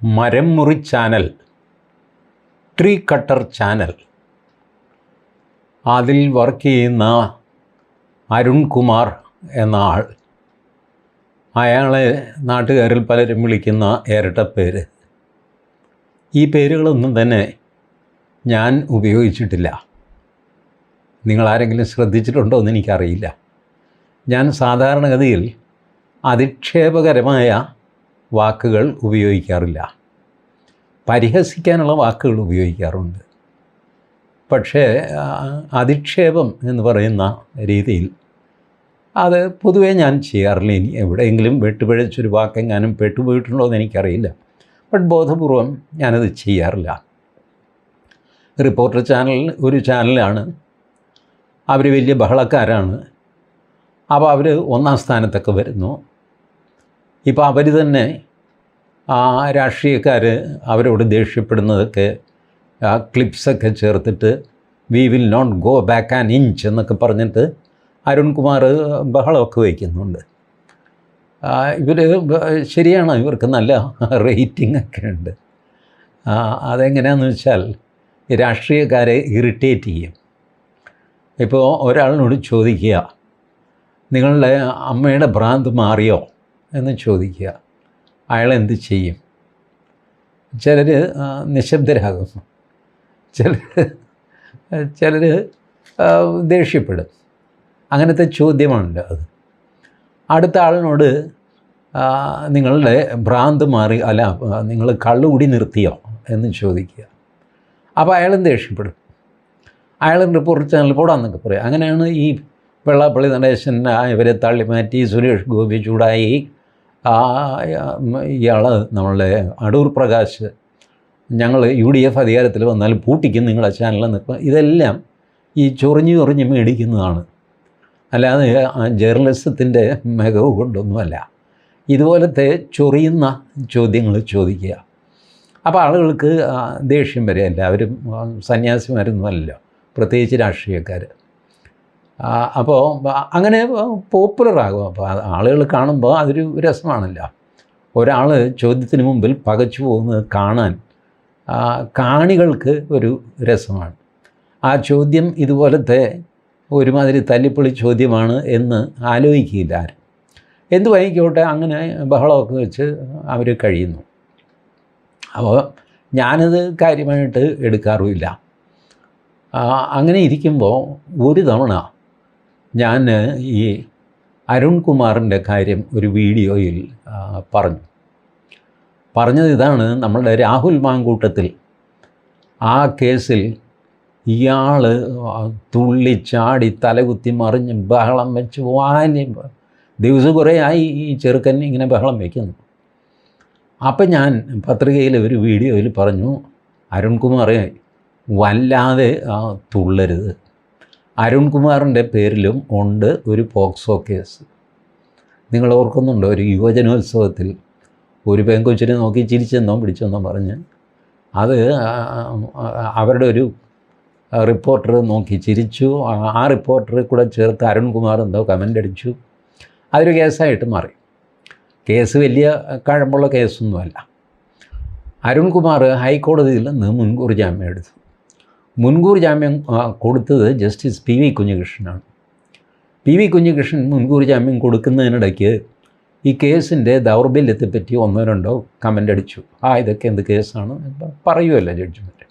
മരം മുറി channel, tree cutter channel, അതിൽ വർക്ക് ചെയ്യുന്ന അരുൺകുമാർ എന്ന ആൾ, അയാളെ നാട്ടുകാരിൽ പലരും വിളിക്കുന്ന ഇരട്ടപ്പേര്. ഈ പേരുകളൊന്നും തന്നെ ഞാൻ ഉപയോഗിച്ചിട്ടില്ല. നിങ്ങളാരെങ്കിലും ശ്രദ്ധിച്ചിട്ടുണ്ടോ എന്ന് എനിക്കറിയില്ല. ഞാൻ സാധാരണഗതിയിൽ അധിക്ഷേപകരമായ വാക്കുകൾ ഉപയോഗിക്കാറില്ല. പരിഹസിക്കാനുള്ള വാക്കുകൾ ഉപയോഗിക്കാറുണ്ട്. പക്ഷേ അധിക്ഷേപം എന്ന് പറയുന്ന രീതിയിൽ അത് പൊതുവേ ഞാൻ ചെയ്യാറില്ല. ഇനി എവിടെയെങ്കിലും വെട്ടുപിഴച്ചൊരു വാക്കെങ്ങാനും പെട്ടുപോയിട്ടുണ്ടോ എന്ന് എനിക്കറിയില്ല. ബട്ട് ബോധപൂർവം ഞാനത് ചെയ്യാറില്ല. റിപ്പോർട്ടർ ചാനൽ ഒരു ചാനലാണ്. അവർ വലിയ ബഹളക്കാരാണ്. അപ്പോൾ അവർ ഒന്നാം സ്ഥാനത്തൊക്കെ വരുന്നു. ഇപ്പോൾ അവർ തന്നെ രാഷ്ട്രീയക്കാർ അവരോട് ദേഷ്യപ്പെടുന്നതൊക്കെ ക്ലിപ്സൊക്കെ ചേർത്തിട്ട് we will not go back an inch എന്നൊക്കെ പറഞ്ഞിട്ട് അരുൺകുമാർ ബഹളമൊക്കെ വയ്ക്കുന്നുണ്ട്. ഇവർ ശരിയാണ്, ഇവർക്ക് നല്ല റേറ്റിംഗ് ഒക്കെ ഉണ്ട്. അതെങ്ങനെയാണെന്ന് വെച്ചാൽ രാഷ്ട്രീയക്കാരെ ഇറിറ്റേറ്റ് ചെയ്യും. ഇപ്പോൾ ഒരാളിനോട് ചോദിക്കുക, നിങ്ങളുടെ അമ്മയുടെ ഭ്രാന്ത് മാറിയോ എന്ന് ചോദിക്കുക. അയാൾ എന്ത് ചെയ്യും? ചിലർ നിശബ്ദരാകും, ചിലർ ദേഷ്യപ്പെടും. അങ്ങനത്തെ ചോദ്യമാണ് അത്. അടുത്ത ആളിനോട് നിങ്ങളുടെ ഭ്രാന്ത് മാറി, അല്ല നിങ്ങൾ കള്ളുകൂടി നിർത്തിയോ എന്ന് ചോദിക്കുക. അപ്പോൾ അയാളും ദേഷ്യപ്പെടും. അയാളും റിപ്പോർട്ടർ ചാനൽ പോടാന്നൊക്കെ പറയും. അങ്ങനെയാണ് ഈ വെള്ളാപ്പള്ളി നടേശൻ ഇവരെ തള്ളിമാറ്റി, സുരേഷ് ഗോപി ചൂടായി, ഇയാൾ നമ്മളുടെ അടൂർ പ്രകാശ് ഞങ്ങൾ UDF അധികാരത്തിൽ വന്നാൽ പൂട്ടിക്കും നിങ്ങളെ ചാനലിൽ നിൽക്കുക. ഇതെല്ലാം ഈ ചൊറിഞ്ഞ് മേടിക്കുന്നതാണ്, അല്ലാതെ ജേർണലിസത്തിൻ്റെ മികവ് കൊണ്ടൊന്നുമല്ല. ഇതുപോലത്തെ ചൊറിയുന്ന ചോദ്യങ്ങൾ ചോദിക്കുക. അപ്പോൾ ആളുകൾക്ക് ദേഷ്യം വരെ. എല്ലാവരും സന്യാസിമാരൊന്നുമല്ലല്ലോ, പ്രത്യേകിച്ച് രാഷ്ട്രീയക്കാർ. അപ്പോൾ അങ്ങനെ പോപ്പുലറാകും. അപ്പോൾ ആളുകൾ കാണുമ്പോൾ അതൊരു രസമാണല്ലോ. ഒരാൾ ചോദ്യത്തിന് മുമ്പിൽ പകച്ചു പോകുന്നത് കാണാൻ കാണികൾക്ക് ഒരു രസമാണ്. ആ ചോദ്യം ഇതുപോലത്തെ ഒരുമാതിരി തല്ലിപ്പൊളി ചോദ്യമാണ് എന്ന് ആലോചിക്കില്ല ആരും. എന്തു വായിക്കോട്ടെ, അങ്ങനെ ബഹളമൊക്കെ വെച്ച് അവർ കഴിയുന്നു. അപ്പോൾ ഞാനത് കാര്യമായിട്ട് എടുക്കാറുമില്ല. അങ്ങനെ ഇരിക്കുമ്പോൾ ഒരു തവണ ഞാൻ ഈ അരുൺകുമാറിൻ്റെ കാര്യം ഒരു വീഡിയോയിൽ പറഞ്ഞത് ഇതാണ്. നമ്മളുടെ രാഹുൽ മാങ്കൂട്ടത്തിൽ ആ കേസിൽ ഇയാൾ തുള്ളിച്ചാടി തലകുത്തി മറിഞ്ഞ് ബഹളം വെച്ച് ദിവസം കുറേ ആയി ഈ ചെറുക്കൻ ഇങ്ങനെ ബഹളം വയ്ക്കുന്നു. അപ്പം ഞാൻ പത്രികയിൽ ഒരു വീഡിയോയിൽ പറഞ്ഞു, അരുൺകുമാറെ വല്ലാതെ തുള്ളരുത്. അരുൺകുമാറിൻ്റെ പേരിലും ഉണ്ട് ഒരു പോക്സോ കേസ്. നിങ്ങൾ ഓർക്കുന്നുണ്ടോ? ഒരു യുവജനോത്സവത്തിൽ ഒരു പെൺകൊച്ചിനെ നോക്കി ചിരിച്ചെന്നോ പിടിച്ചെന്നോ പറഞ്ഞ് അത് അവരുടെ ഒരു റിപ്പോർട്ടർ നോക്കി ചിരിച്ചു. ആ റിപ്പോർട്ടറെ കൂടെ ചേർത്ത് അരുൺകുമാർ എന്തോ കമൻ്റ് അടിച്ചു. അതൊരു കേസായിട്ട് മാറി. കേസ് വലിയ കഴമ്പുള്ള കേസൊന്നുമല്ല. അരുൺകുമാർ ഹൈക്കോടതിയിൽ നിന്ന് മുൻകൂർ ജാമ്യം എടുത്തു. മുൻകൂർ ജാമ്യം കൊടുത്തത് ജസ്റ്റിസ് PV കുഞ്ഞികൃഷ്ണനാണ്. PV കുഞ്ഞികൃഷ്ണൻ മുൻകൂർ ജാമ്യം കൊടുക്കുന്നതിനിടയ്ക്ക് ഈ കേസിൻ്റെ ദൗർബല്യത്തെപ്പറ്റി ഒന്നോ രണ്ടോ കമൻ്റ് അടിച്ചു. ഇതൊക്കെ എന്ത് കേസാണ് പറയുമല്ലോ ജഡ്ജ്മെൻറ്റ്.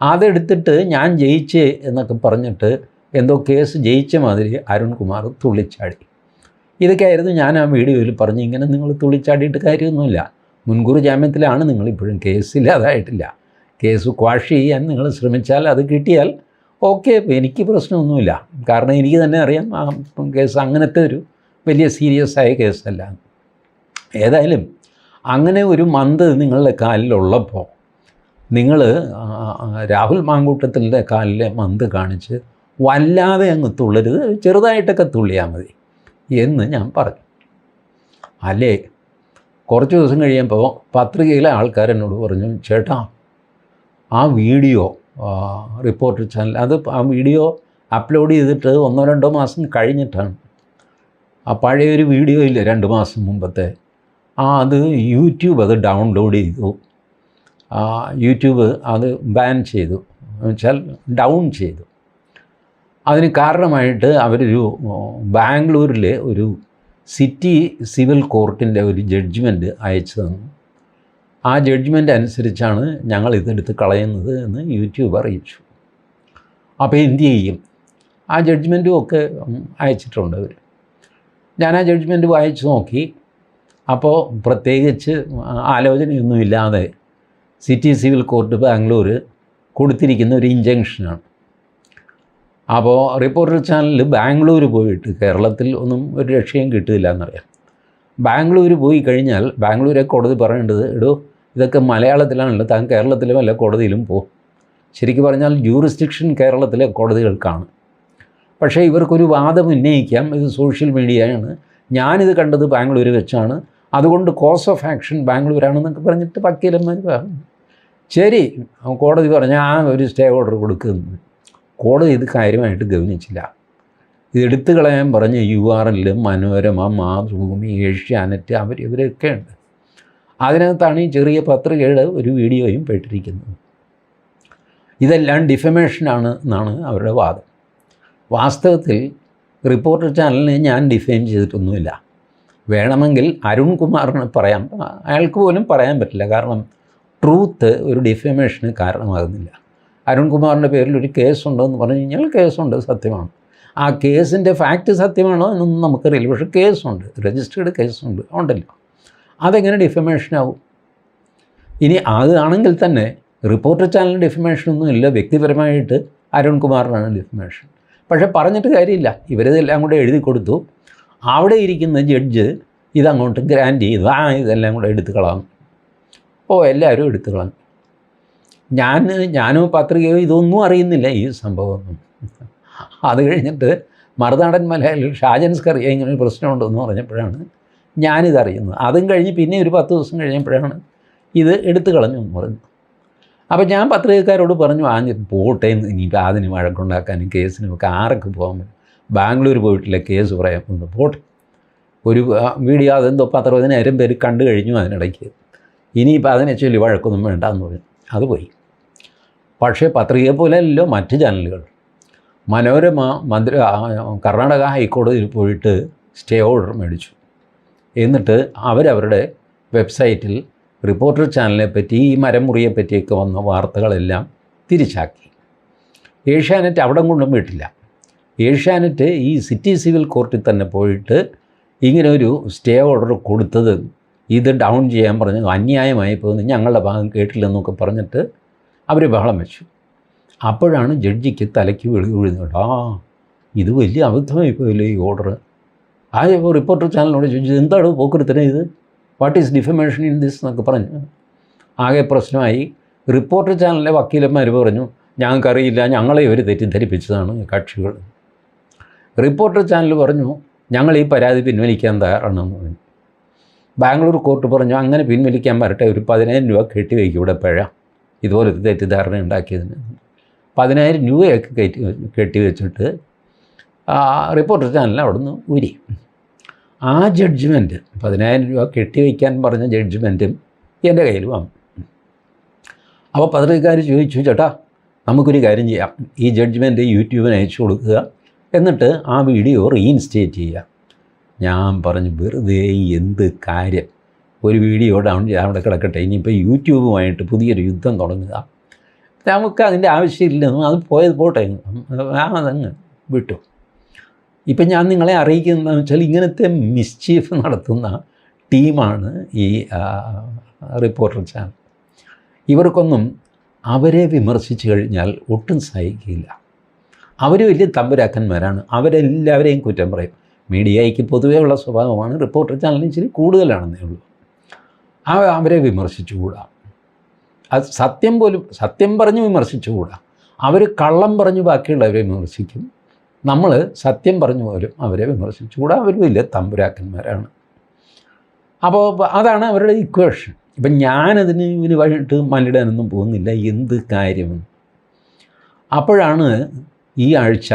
അതെടുത്തിട്ട് ഞാൻ ജയിച്ചേ എന്നൊക്കെ പറഞ്ഞിട്ട് എന്തോ കേസ് ജയിച്ച മാതിരി അരുൺകുമാർ തുള്ളിച്ചാടി. ഇതൊക്കെയായിരുന്നു ഞാൻ ആ വീഡിയോയിൽ പറഞ്ഞു. ഇങ്ങനെ നിങ്ങൾ തുള്ളിച്ചാടിയിട്ട് കാര്യമൊന്നുമില്ല. മുൻകൂർ ജാമ്യത്തിലാണ് നിങ്ങളിപ്പോഴും, കേസില്ലാതായിട്ടില്ല. കേസ് ക്വാഷ് ചെയ്യാൻ നിങ്ങൾ ശ്രമിച്ചാൽ അത് കിട്ടിയാൽ ഓക്കെ, എനിക്ക് പ്രശ്നമൊന്നുമില്ല. കാരണം എനിക്ക് തന്നെ അറിയാം ആ കേസ് അങ്ങനത്തെ ഒരു വലിയ സീരിയസ് ആയ കേസല്ല. ഏതായാലും അങ്ങനെ ഒരു മന്ത് നിങ്ങളുടെ കാലിലുള്ളപ്പോൾ നിങ്ങൾ രാഹുൽ മാങ്കൂട്ടത്തിൻ്റെ കാലിലെ മന്ത് കാണിച്ച് വല്ലാതെ അങ്ങ് തുള്ളരുത്, ചെറുതായിട്ടൊക്കെ തുള്ളിയാൽ മതി എന്ന് ഞാൻ പറഞ്ഞു. അല്ലേ, കുറച്ച് ദിവസം കഴിയുമ്പോൾ പത്രികയിലെ ആൾക്കാരെന്നോട് പറഞ്ഞു, ചേട്ടാ ആ വീഡിയോ റിപ്പോർട്ടർ ചാനൽ ആ വീഡിയോ അപ്ലോഡ് ചെയ്തിട്ട് 1-2 മാസം കഴിഞ്ഞിട്ടാണ്. ആ പഴയൊരു വീഡിയോ ഇല്ലേ 2 മാസം മുമ്പത്തെ, അത് യൂട്യൂബ് അത് ഡൗൺലോഡ് ചെയ്തു. യൂട്യൂബ് അത് ബാൻ ചെയ്തു, എന്നുവെച്ചാൽ ഡൗൺ ചെയ്തു. അതിന് കാരണമായിട്ട് അവരൊരു ബാംഗ്ലൂരിലെ ഒരു സിറ്റി സിവിൽ കോർട്ടിൻ്റെ ഒരു ജഡ്ജ്മെൻറ്റ് അയച്ചു തന്നു. ആ ജഡ്ജ്മെൻറ്റ് അനുസരിച്ചാണ് ഞങ്ങൾ ഇതെടുത്ത് കളയുന്നത് എന്ന് യൂട്യൂബ് അറിയിച്ചു. അപ്പോൾ എന്തു ചെയ്യും? ആ ജഡ്ജ്മെൻറ്റും ഒക്കെ അയച്ചിട്ടുണ്ട് അവർ. ഞാൻ ആ ജഡ്ജ്മെൻറ്റ് വായിച്ചു നോക്കി. അപ്പോൾ പ്രത്യേകിച്ച് ആലോചനയൊന്നുമില്ലാതെ സിറ്റി സിവിൽ കോർട്ട് ബാംഗ്ലൂർ കൊടുത്തിരിക്കുന്ന ഒരു ഇഞ്ചക്ഷനാണ്. അപ്പോൾ റിപ്പോർട്ടർ ചാനലിൽ ബാംഗ്ലൂർ പോയിട്ട് കേരളത്തിൽ ഒന്നും ഒരു രക്ഷയും കിട്ടില്ല എന്നറിയാം. ബാംഗ്ലൂർ പോയി കഴിഞ്ഞാൽ ബാംഗ്ലൂരെ കോടതി പറയേണ്ടത്, എടോ ഇതൊക്കെ മലയാളത്തിലാണല്ലോ, താൻ കേരളത്തിലെ വല്ല കോടതിയിലും പോകും. ശരിക്കും പറഞ്ഞാൽ ജൂറിസ്ഡിക്ഷൻ കേരളത്തിലെ കോടതികൾക്കാണ്. പക്ഷേ ഇവർക്കൊരു വാദം ഉന്നയിക്കാം, ഇത് സോഷ്യൽ മീഡിയയാണ്, ഞാനിത് കണ്ടത് ബാംഗ്ലൂർ വെച്ചാണ്, അതുകൊണ്ട് കോസ് ഓഫ് ആക്ഷൻ ബാംഗ്ലൂരാണെന്നൊക്കെ പറഞ്ഞിട്ട് വക്കീലന്മാർ പറഞ്ഞു. ശരി, കോടതി പറഞ്ഞ ആ ഒരു സ്റ്റേ ഓർഡർ കൊടുക്കുന്നു. കോടതി ഇത് കാര്യമായിട്ട് ഗവനിച്ചില്ല. ഇത് എടുത്തു കളയാൻ പറഞ്ഞ URL, മനോരമ, മാതൃഭൂമി, ഏഷ്യാനെറ്റ് ഇവരൊക്കെ ഉണ്ട്. അതിനകത്താണ് ഈ ചെറിയ പത്രികയുടെ ഒരു വീഡിയോയും പെട്ടിരിക്കുന്നത്. ഇതെല്ലാം ഡിഫമേഷനാണ് എന്നാണ് അവരുടെ വാദം. വാസ്തവത്തിൽ റിപ്പോർട്ടർ ചാനലിനെ ഞാൻ ഡിഫെയിൻ ചെയ്തിട്ടൊന്നുമില്ല. വേണമെങ്കിൽ അരുൺകുമാറിന് പറയാം, അയാൾക്ക് പോലും പറയാൻ പറ്റില്ല. കാരണം ട്രൂത്ത് ഒരു ഡിഫമേഷന് കാരണമാകുന്നില്ല. അരുൺകുമാറിൻ്റെ പേരിൽ ഒരു കേസുണ്ടെന്ന് പറഞ്ഞു കഴിഞ്ഞാൽ കേസുണ്ട്, സത്യമാണ്. ആ കേസിൻ്റെ ഫാക്റ്റ് സത്യമാണോ എന്നൊന്നും നമുക്കറിയില്ല. പക്ഷേ കേസുണ്ട്, രജിസ്റ്റേർഡ് കേസുണ്ട്, ഉണ്ടല്ലോ. അതെങ്ങനെ ഡിഫമേഷനാവും? ഇനി അതാണെങ്കിൽ തന്നെ റിപ്പോർട്ടർ ചാനലിന് ഡിഫമേഷനൊന്നും ഇല്ല, വ്യക്തിപരമായിട്ട് അരുൺകുമാറിനാണ് ഡിഫമേഷൻ. പക്ഷേ പറഞ്ഞിട്ട് കാര്യമില്ല, ഇവരിതെല്ലാം കൂടെ എഴുതി കൊടുത്തു. അവിടെ ഇരിക്കുന്ന ജഡ്ജ് ഇതങ്ങോട്ട് ഗ്രാൻഡ് ചെയ്തു, ഇതെല്ലാം കൂടെ എടുത്തു കളാം. എല്ലാവരും എടുത്തു കളഞ്ഞു. ഞാനോ പത്രികയോ ഇതൊന്നും അറിയുന്നില്ല ഈ സംഭവമൊന്നും. അത് കഴിഞ്ഞിട്ട് മറുനാടൻ മലയാളിൽ ഷാജൻസ്കറിയ ഇങ്ങനെ ഒരു പ്രശ്നമുണ്ടെന്ന് പറഞ്ഞപ്പോഴാണ് ഞാനിതറിയുന്നത്. അതും കഴിഞ്ഞ് പിന്നെ ഒരു 10 ദിവസം കഴിഞ്ഞപ്പോഴാണ് ഇത് എടുത്തു കളഞ്ഞു എന്ന് പറഞ്ഞു. അപ്പോൾ ഞാൻ പത്രികക്കാരോട് പറഞ്ഞു, പോട്ടെ, ഇനിയിപ്പോൾ അതിന് വഴക്കുണ്ടാക്കാനും കേസിനും ഒക്കെ ആരൊക്കെ പോകാൻ പറ്റും, ബാംഗ്ലൂർ പോയിട്ടില്ല കേസ് പറയാൻ പോകുന്നു, പോട്ടെ. ഒരു വീഡിയോ അതെന്തോ 10-15,000 പേര് കണ്ടു കഴിഞ്ഞു അതിനിടയ്ക്ക്, ഇനിയിപ്പോൾ അതിനെ ചൊല്ലി വഴക്കൊന്നും വേണ്ടെന്ന് പറഞ്ഞു. അത് പോയി. പക്ഷേ പത്രികയെ പോലെയല്ലോ മറ്റ് ചാനലുകൾ. മനോരമ കർണാടക ഹൈക്കോടതിയിൽ പോയിട്ട് സ്റ്റേ ഓർഡർ മേടിച്ചു. എന്നിട്ട് അവരവരുടെ വെബ്സൈറ്റിൽ റിപ്പോർട്ടർ ചാനലിനെ പറ്റി, ഈ മരം മുറിയെ പറ്റിയൊക്കെ വന്ന വാർത്തകളെല്ലാം തിരിച്ചാക്കി. ഏഷ്യാനെറ്റ് അവിടെ കൊണ്ടും വിട്ടില്ല. ഏഷ്യാനെറ്റ് ഈ സിറ്റി സിവിൽ കോർട്ടിൽ തന്നെ പോയിട്ട് ഇങ്ങനെ ഒരു സ്റ്റേ ഓർഡർ കൊടുത്തത് ഇത് ഡൗൺ ചെയ്യാൻ പറഞ്ഞു, അന്യായമായി പോകുന്നു, ഞങ്ങളുടെ ഭാഗം കേട്ടില്ലെന്നൊക്കെ പറഞ്ഞിട്ട് അവർ ബഹളം വെച്ചു. അപ്പോഴാണ് ജഡ്ജിക്ക് തലയ്ക്ക് വീഴുന്നുണ്ട്, ഇത് വലിയ അബദ്ധമായി പോയില്ലേ ഈ ഓർഡർ. ആ റിപ്പോർട്ടർ ചാനലിനോട് ചോദിച്ചു, എന്താണ് പോക്കരുത്തനെ ഇത്, what is defamation in this എന്നൊക്കെ പറഞ്ഞു. ആകെ പ്രശ്നമായി. റിപ്പോർട്ടർ ചാനലിലെ വക്കീലന്മാർ പറഞ്ഞു, ഞങ്ങൾക്കറിയില്ല, ഞങ്ങളെ ഇവർ തെറ്റിദ്ധരിപ്പിച്ചതാണ് കക്ഷികൾ. റിപ്പോർട്ടർ ചാനൽ പറഞ്ഞു, ഞങ്ങൾ ഈ പരാതി പിൻവലിക്കാൻ തയ്യാറാണെന്ന് പറഞ്ഞു. ബാംഗ്ലൂർ കോർട്ട് പറഞ്ഞു, അങ്ങനെ പിൻവലിക്കാൻ വരട്ടെ, ഒരു 10,000 രൂപ കെട്ടിവയ്ക്കും ഇവിടെ പിഴ, ഇതുപോലത്തെ തെറ്റിദ്ധാരണ ഉണ്ടാക്കിയതിന്. 10,000 രൂപയൊക്കെ കെട്ടിവെച്ചിട്ട് റിപ്പോർട്ടർ ചാനൽ അവിടെ നിന്ന് ഊരി. ആ ജഡ്ജ്മെൻറ്റ് 10,000 രൂപ കെട്ടിവയ്ക്കാൻ പറഞ്ഞ ജഡ്ജ്മെൻറ്റും എൻ്റെ കയ്യിൽ വന്നു. അപ്പോൾ പത്രികക്കാർ ചോദിച്ചു, ചേട്ടാ നമുക്കൊരു കാര്യം ചെയ്യാം, ഈ ജഡ്ജ്മെൻറ്റ് യൂട്യൂബിന് അയച്ചു കൊടുക്കുക, എന്നിട്ട് ആ വീഡിയോ റീഇൻസ്റ്റേറ്റ് ചെയ്യുക. ഞാൻ പറഞ്ഞു, വെറുതെ എന്ത് കാര്യം, ഒരു വീഡിയോ ഡൗൺ ചെയ്യാൻ അവിടെ കിടക്കട്ടെ, ഇനിയിപ്പോൾ യൂട്യൂബുമായിട്ട് പുതിയൊരു യുദ്ധം തുടങ്ങുക, നമുക്ക് അതിൻ്റെ ആവശ്യമില്ലെന്നും അത് പോയത് പോട്ടെ, അതങ്ങ് വിട്ടു. ഇപ്പം ഞാൻ നിങ്ങളെ അറിയിക്കുന്നതെന്ന് വെച്ചാൽ ഇങ്ങനത്തെ മിസ്ചീഫ് നടത്തുന്ന ടീമാണ് ഈ റിപ്പോർട്ടർ ചാനൽ. ഇവർക്കൊന്നും അവരെ വിമർശിച്ചു കഴിഞ്ഞാൽ ഒട്ടും സഹിക്കില്ല. അവർ വലിയ തമ്പുരാക്കന്മാരാണ്, അവരെല്ലാവരെയും കുറ്റം പറയും. മീഡിയയ്ക്ക് പൊതുവേ ഉള്ള സ്വഭാവമാണ്, റിപ്പോർട്ടർ ചാനലിന് ഇച്ചിരി കൂടുതലാണെന്നേ ഉള്ളൂ. അവരെ വിമർശിച്ചുകൂടാ, അത് സത്യം പറഞ്ഞ് വിമർശിച്ചുകൂടാ. അവർ കള്ളം പറഞ്ഞ് ബാക്കിയുള്ളവരെ വിമർശിക്കും, നമ്മൾ സത്യം പറഞ്ഞു പോലും അവരെ വിമർശിച്ചുകൂടാ. അവർ വലിയ തമ്പുരാക്കന്മാരാണ്. അപ്പോൾ അതാണ് അവരുടെ ഇക്വേഷൻ. ഇപ്പം ഞാനതിന് ഇതിന് വഴിയിട്ട് മല്ലിടാനൊന്നും പോകുന്നില്ല, എന്ത് കാര്യമെന്ന്. അപ്പോഴാണ് ഈ ആഴ്ച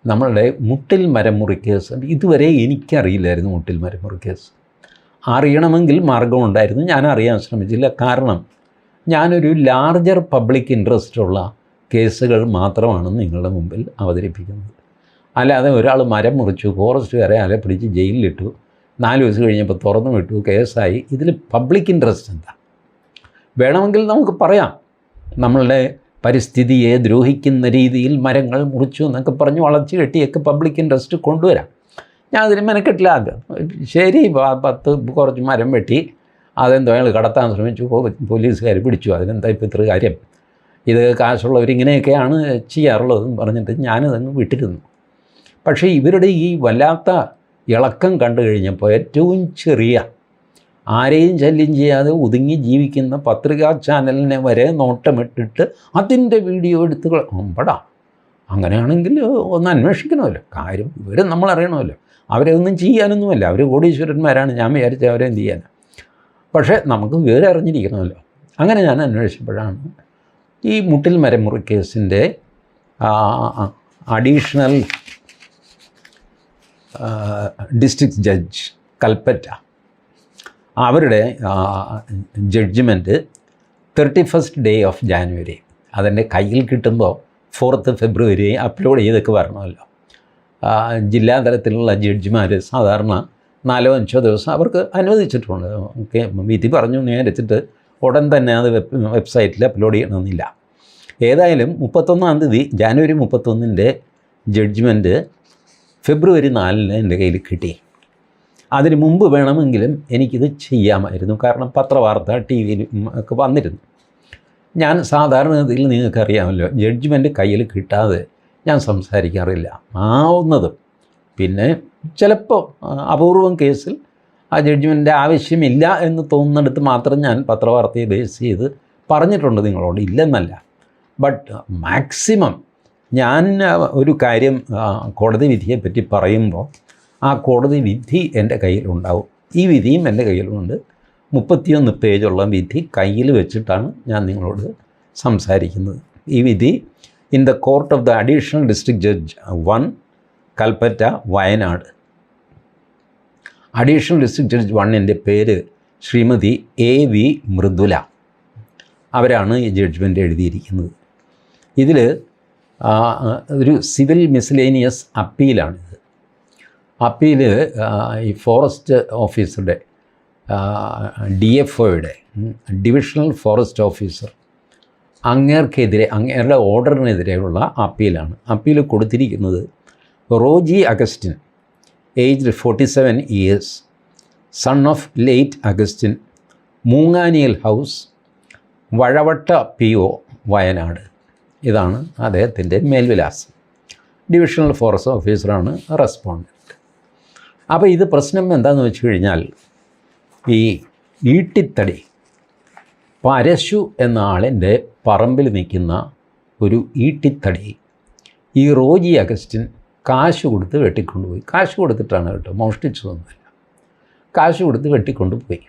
നമ്മളുടെ മുട്ടിൽ മരം മുറി കേസ്, ഇതുവരെ എനിക്കറിയില്ലായിരുന്നു മുട്ടിൽ മരം മുറി കേസ്. അറിയണമെങ്കിൽ മാർഗമുണ്ടായിരുന്നു. ഞാൻ അറിയാൻ ശ്രമിച്ചില്ല. കാരണം ഞാനൊരു ലാർജർ പബ്ലിക് ഇൻട്രസ്റ്റ് ഉള്ള കേസുകൾ മാത്രമാണ് നിങ്ങളുടെ മുമ്പിൽ അവതരിപ്പിക്കുന്നത്. അല്ലാതെ ഒരാൾ മരം മുറിച്ചു, ഫോറസ്റ്റുകാരെ അല്ലെ പിടിച്ച് ജയിലിലിട്ടു, 4 ദിവസം കഴിഞ്ഞപ്പോൾ തുറന്നു വിട്ടു, കേസായി. ഇതിൽ പബ്ലിക് ഇൻട്രസ്റ്റ് എന്താ? വേണമെങ്കിൽ നമുക്ക് പറയാം, നമ്മളുടെ പരിസ്ഥിതിയെ ദ്രോഹിക്കുന്ന രീതിയിൽ മരങ്ങൾ മുറിച്ചു എന്നൊക്കെ പറഞ്ഞ് വളച്ച് കെട്ടിയൊക്കെ പബ്ലിക് ഇൻട്രസ്റ്റ് കൊണ്ടുവരാം. ഞാൻ അതിന് മെനക്കെട്ടില്ല. ശരി, 10 കുറച്ച് മരം വെട്ടി, അതെന്തോ അയാൾ കടത്താൻ ശ്രമിച്ചു, പോലീസുകാർ പിടിച്ചു, അതിനെന്താ ഇപ്പോൾ ഇത്ര കാര്യം? ഇത് കാശുള്ളവരിങ്ങനെയൊക്കെയാണ് ചെയ്യാറുള്ളതെന്ന് പറഞ്ഞിട്ട് ഞാനതങ്ങ് വിട്ടിരുന്നു. പക്ഷേ ഇവരുടെ ഈ വല്ലാത്ത ഇളക്കം കണ്ടു കഴിഞ്ഞപ്പോൾ ഏറ്റവും ചെറിയ, ആരെയും ശല്യം ചെയ്യാതെ ഒതുങ്ങി ജീവിക്കുന്ന പത്രികാ ചാനലിനെ വരെ നോട്ടമിട്ടിട്ട് അതിൻ്റെ വീഡിയോ എടുത്ത് അമ്പടാ. അങ്ങനെയാണെങ്കിൽ ഒന്ന് അന്വേഷിക്കണമല്ലോ, കാര്യം ഇവരും നമ്മളറിയണമല്ലോ. അവരെ ഒന്നും ചെയ്യാനൊന്നുമല്ല, അവർ കോടീശ്വരന്മാരാണ്. ഞാൻ വിചാരിച്ച അവരെ എന്ത് ചെയ്യാൻ? പക്ഷേ നമുക്ക് വിവരം അറിഞ്ഞിരിക്കണമല്ലോ. അങ്ങനെ ഞാൻ അന്വേഷിച്ചപ്പോഴാണ് ഈ മുട്ടിൽ മരമുറി കേസിൻ്റെ അഡീഷണൽ ഡിസ്ട്രിക്ട് ജഡ്ജ് കൽപ്പറ്റ, അവരുടെ judgement 31st day of January അതെൻ്റെ കയ്യിൽ കിട്ടുമ്പോൾ 4th February അപ്ലോഡ് ചെയ്തൊക്കെ വരണമല്ലോ. ജില്ലാ തലത്തിലുള്ള ജഡ്ജിമാർ സാധാരണ 4-5 ദിവസം അവർക്ക് അനുവദിച്ചിട്ടുണ്ട്. വിധി പറഞ്ഞു നേരിച്ചിട്ട് ഉടൻ തന്നെ അത് വെബ്സൈറ്റിൽ അപ്ലോഡ് ചെയ്യണമെന്നില്ല. ഏതായാലും 31-ാം തീയതി ജാനുവരി 31-ൻ്റെ ജഡ്ജ്മെൻറ്റ് ഫെബ്രുവരി 4-ന് എൻ്റെ കയ്യിൽ കിട്ടി. അതിന് മുമ്പ് വേണമെങ്കിലും എനിക്കിത് ചെയ്യാമായിരുന്നു. കാരണം പത്രവാർത്ത ടി വിയിൽ ഒക്കെ വന്നിരുന്നു. ഞാൻ സാധാരണഗതിയിൽ നിങ്ങൾക്കറിയാമല്ലോ, ജഡ്ജ്മെൻറ്റ് കയ്യിൽ കിട്ടാതെ ഞാൻ സംസാരിക്കാറില്ല. ആവുന്നതും പിന്നെ ചിലപ്പോൾ അപൂർവം കേസിൽ ആ ജഡ്ജ്മെൻറ്റിൻ്റെ ആവശ്യമില്ല എന്ന് തോന്നുന്നിടത്ത് മാത്രം ഞാൻ പത്രവാർത്തയെ ബേസ് ചെയ്ത് പറഞ്ഞിട്ടുണ്ട് നിങ്ങളോട്, ഇല്ലെന്നല്ല. ബട്ട് മാക്സിമം ഞാൻ ഒരു കാര്യം കോടതി വിധിയെപ്പറ്റി പറയുമ്പോൾ ആ കോടതി വിധി എൻ്റെ കയ്യിലുണ്ടാവും. ഈ വിധിയും എൻ്റെ കയ്യിലുണ്ട്. 31 പേജുള്ള വിധി കയ്യിൽ വെച്ചിട്ടാണ് ഞാൻ നിങ്ങളോട് സംസാരിക്കുന്നത്. ഈ വിധി in the court of the additional district judge 1 Kalpetta Wayanad. Additional district judge 1-ൻ്റെ പേര് ശ്രീമതി AV മൃദുല. അവരാണ് ഈ ജഡ്ജ്മെൻ്റ് എഴുതിയിരിക്കുന്നത്. ഇതിൽ ഒരു സിവിൽ മിസ്ലേനിയസ് അപ്പീലാണിത്. അപ്പീല് ഈ ഫോറസ്റ്റ് ഓഫീസറുടെ DFOയുടെ ഡിവിഷണൽ ഫോറസ്റ്റ് ഓഫീസർ അങ്ങേരുടെ ഓർഡറിനെതിരെയുള്ള അപ്പീലാണ്. അപ്പീൽ കൊടുത്തിരിക്കുന്നത് Roji Augustine, aged 47 years, son of late Augustine, Moonganiyil house, Vazhavatta PO Wayanad. ഇതാണ് അദ്ദേഹത്തിൻ്റെ മേൽവിലാസം. ഡിവിഷണൽ ഫോറസ്റ്റ് ഓഫീസറാണ് റെസ്പോണ്ടൻറ്റ്. അപ്പോൾ ഇത് പ്രശ്നം എന്താണെന്ന് വെച്ച് കഴിഞ്ഞാൽ, ഈ ഈട്ടിത്തടി പരശു എന്ന ആളിൻ്റെ പറമ്പിൽ നിൽക്കുന്ന ഒരു ഈട്ടിത്തടി ഈ റോജി അഗസ്റ്റിൻ കാശ് കൊടുത്ത് വെട്ടിക്കൊണ്ടുപോയി. കാശ് കൊടുത്തിട്ടാണ് കേട്ടോ, മോഷ്ടിച്ചതൊന്നുമില്ല. കാശ് കൊടുത്ത് വെട്ടിക്കൊണ്ടുപോയി.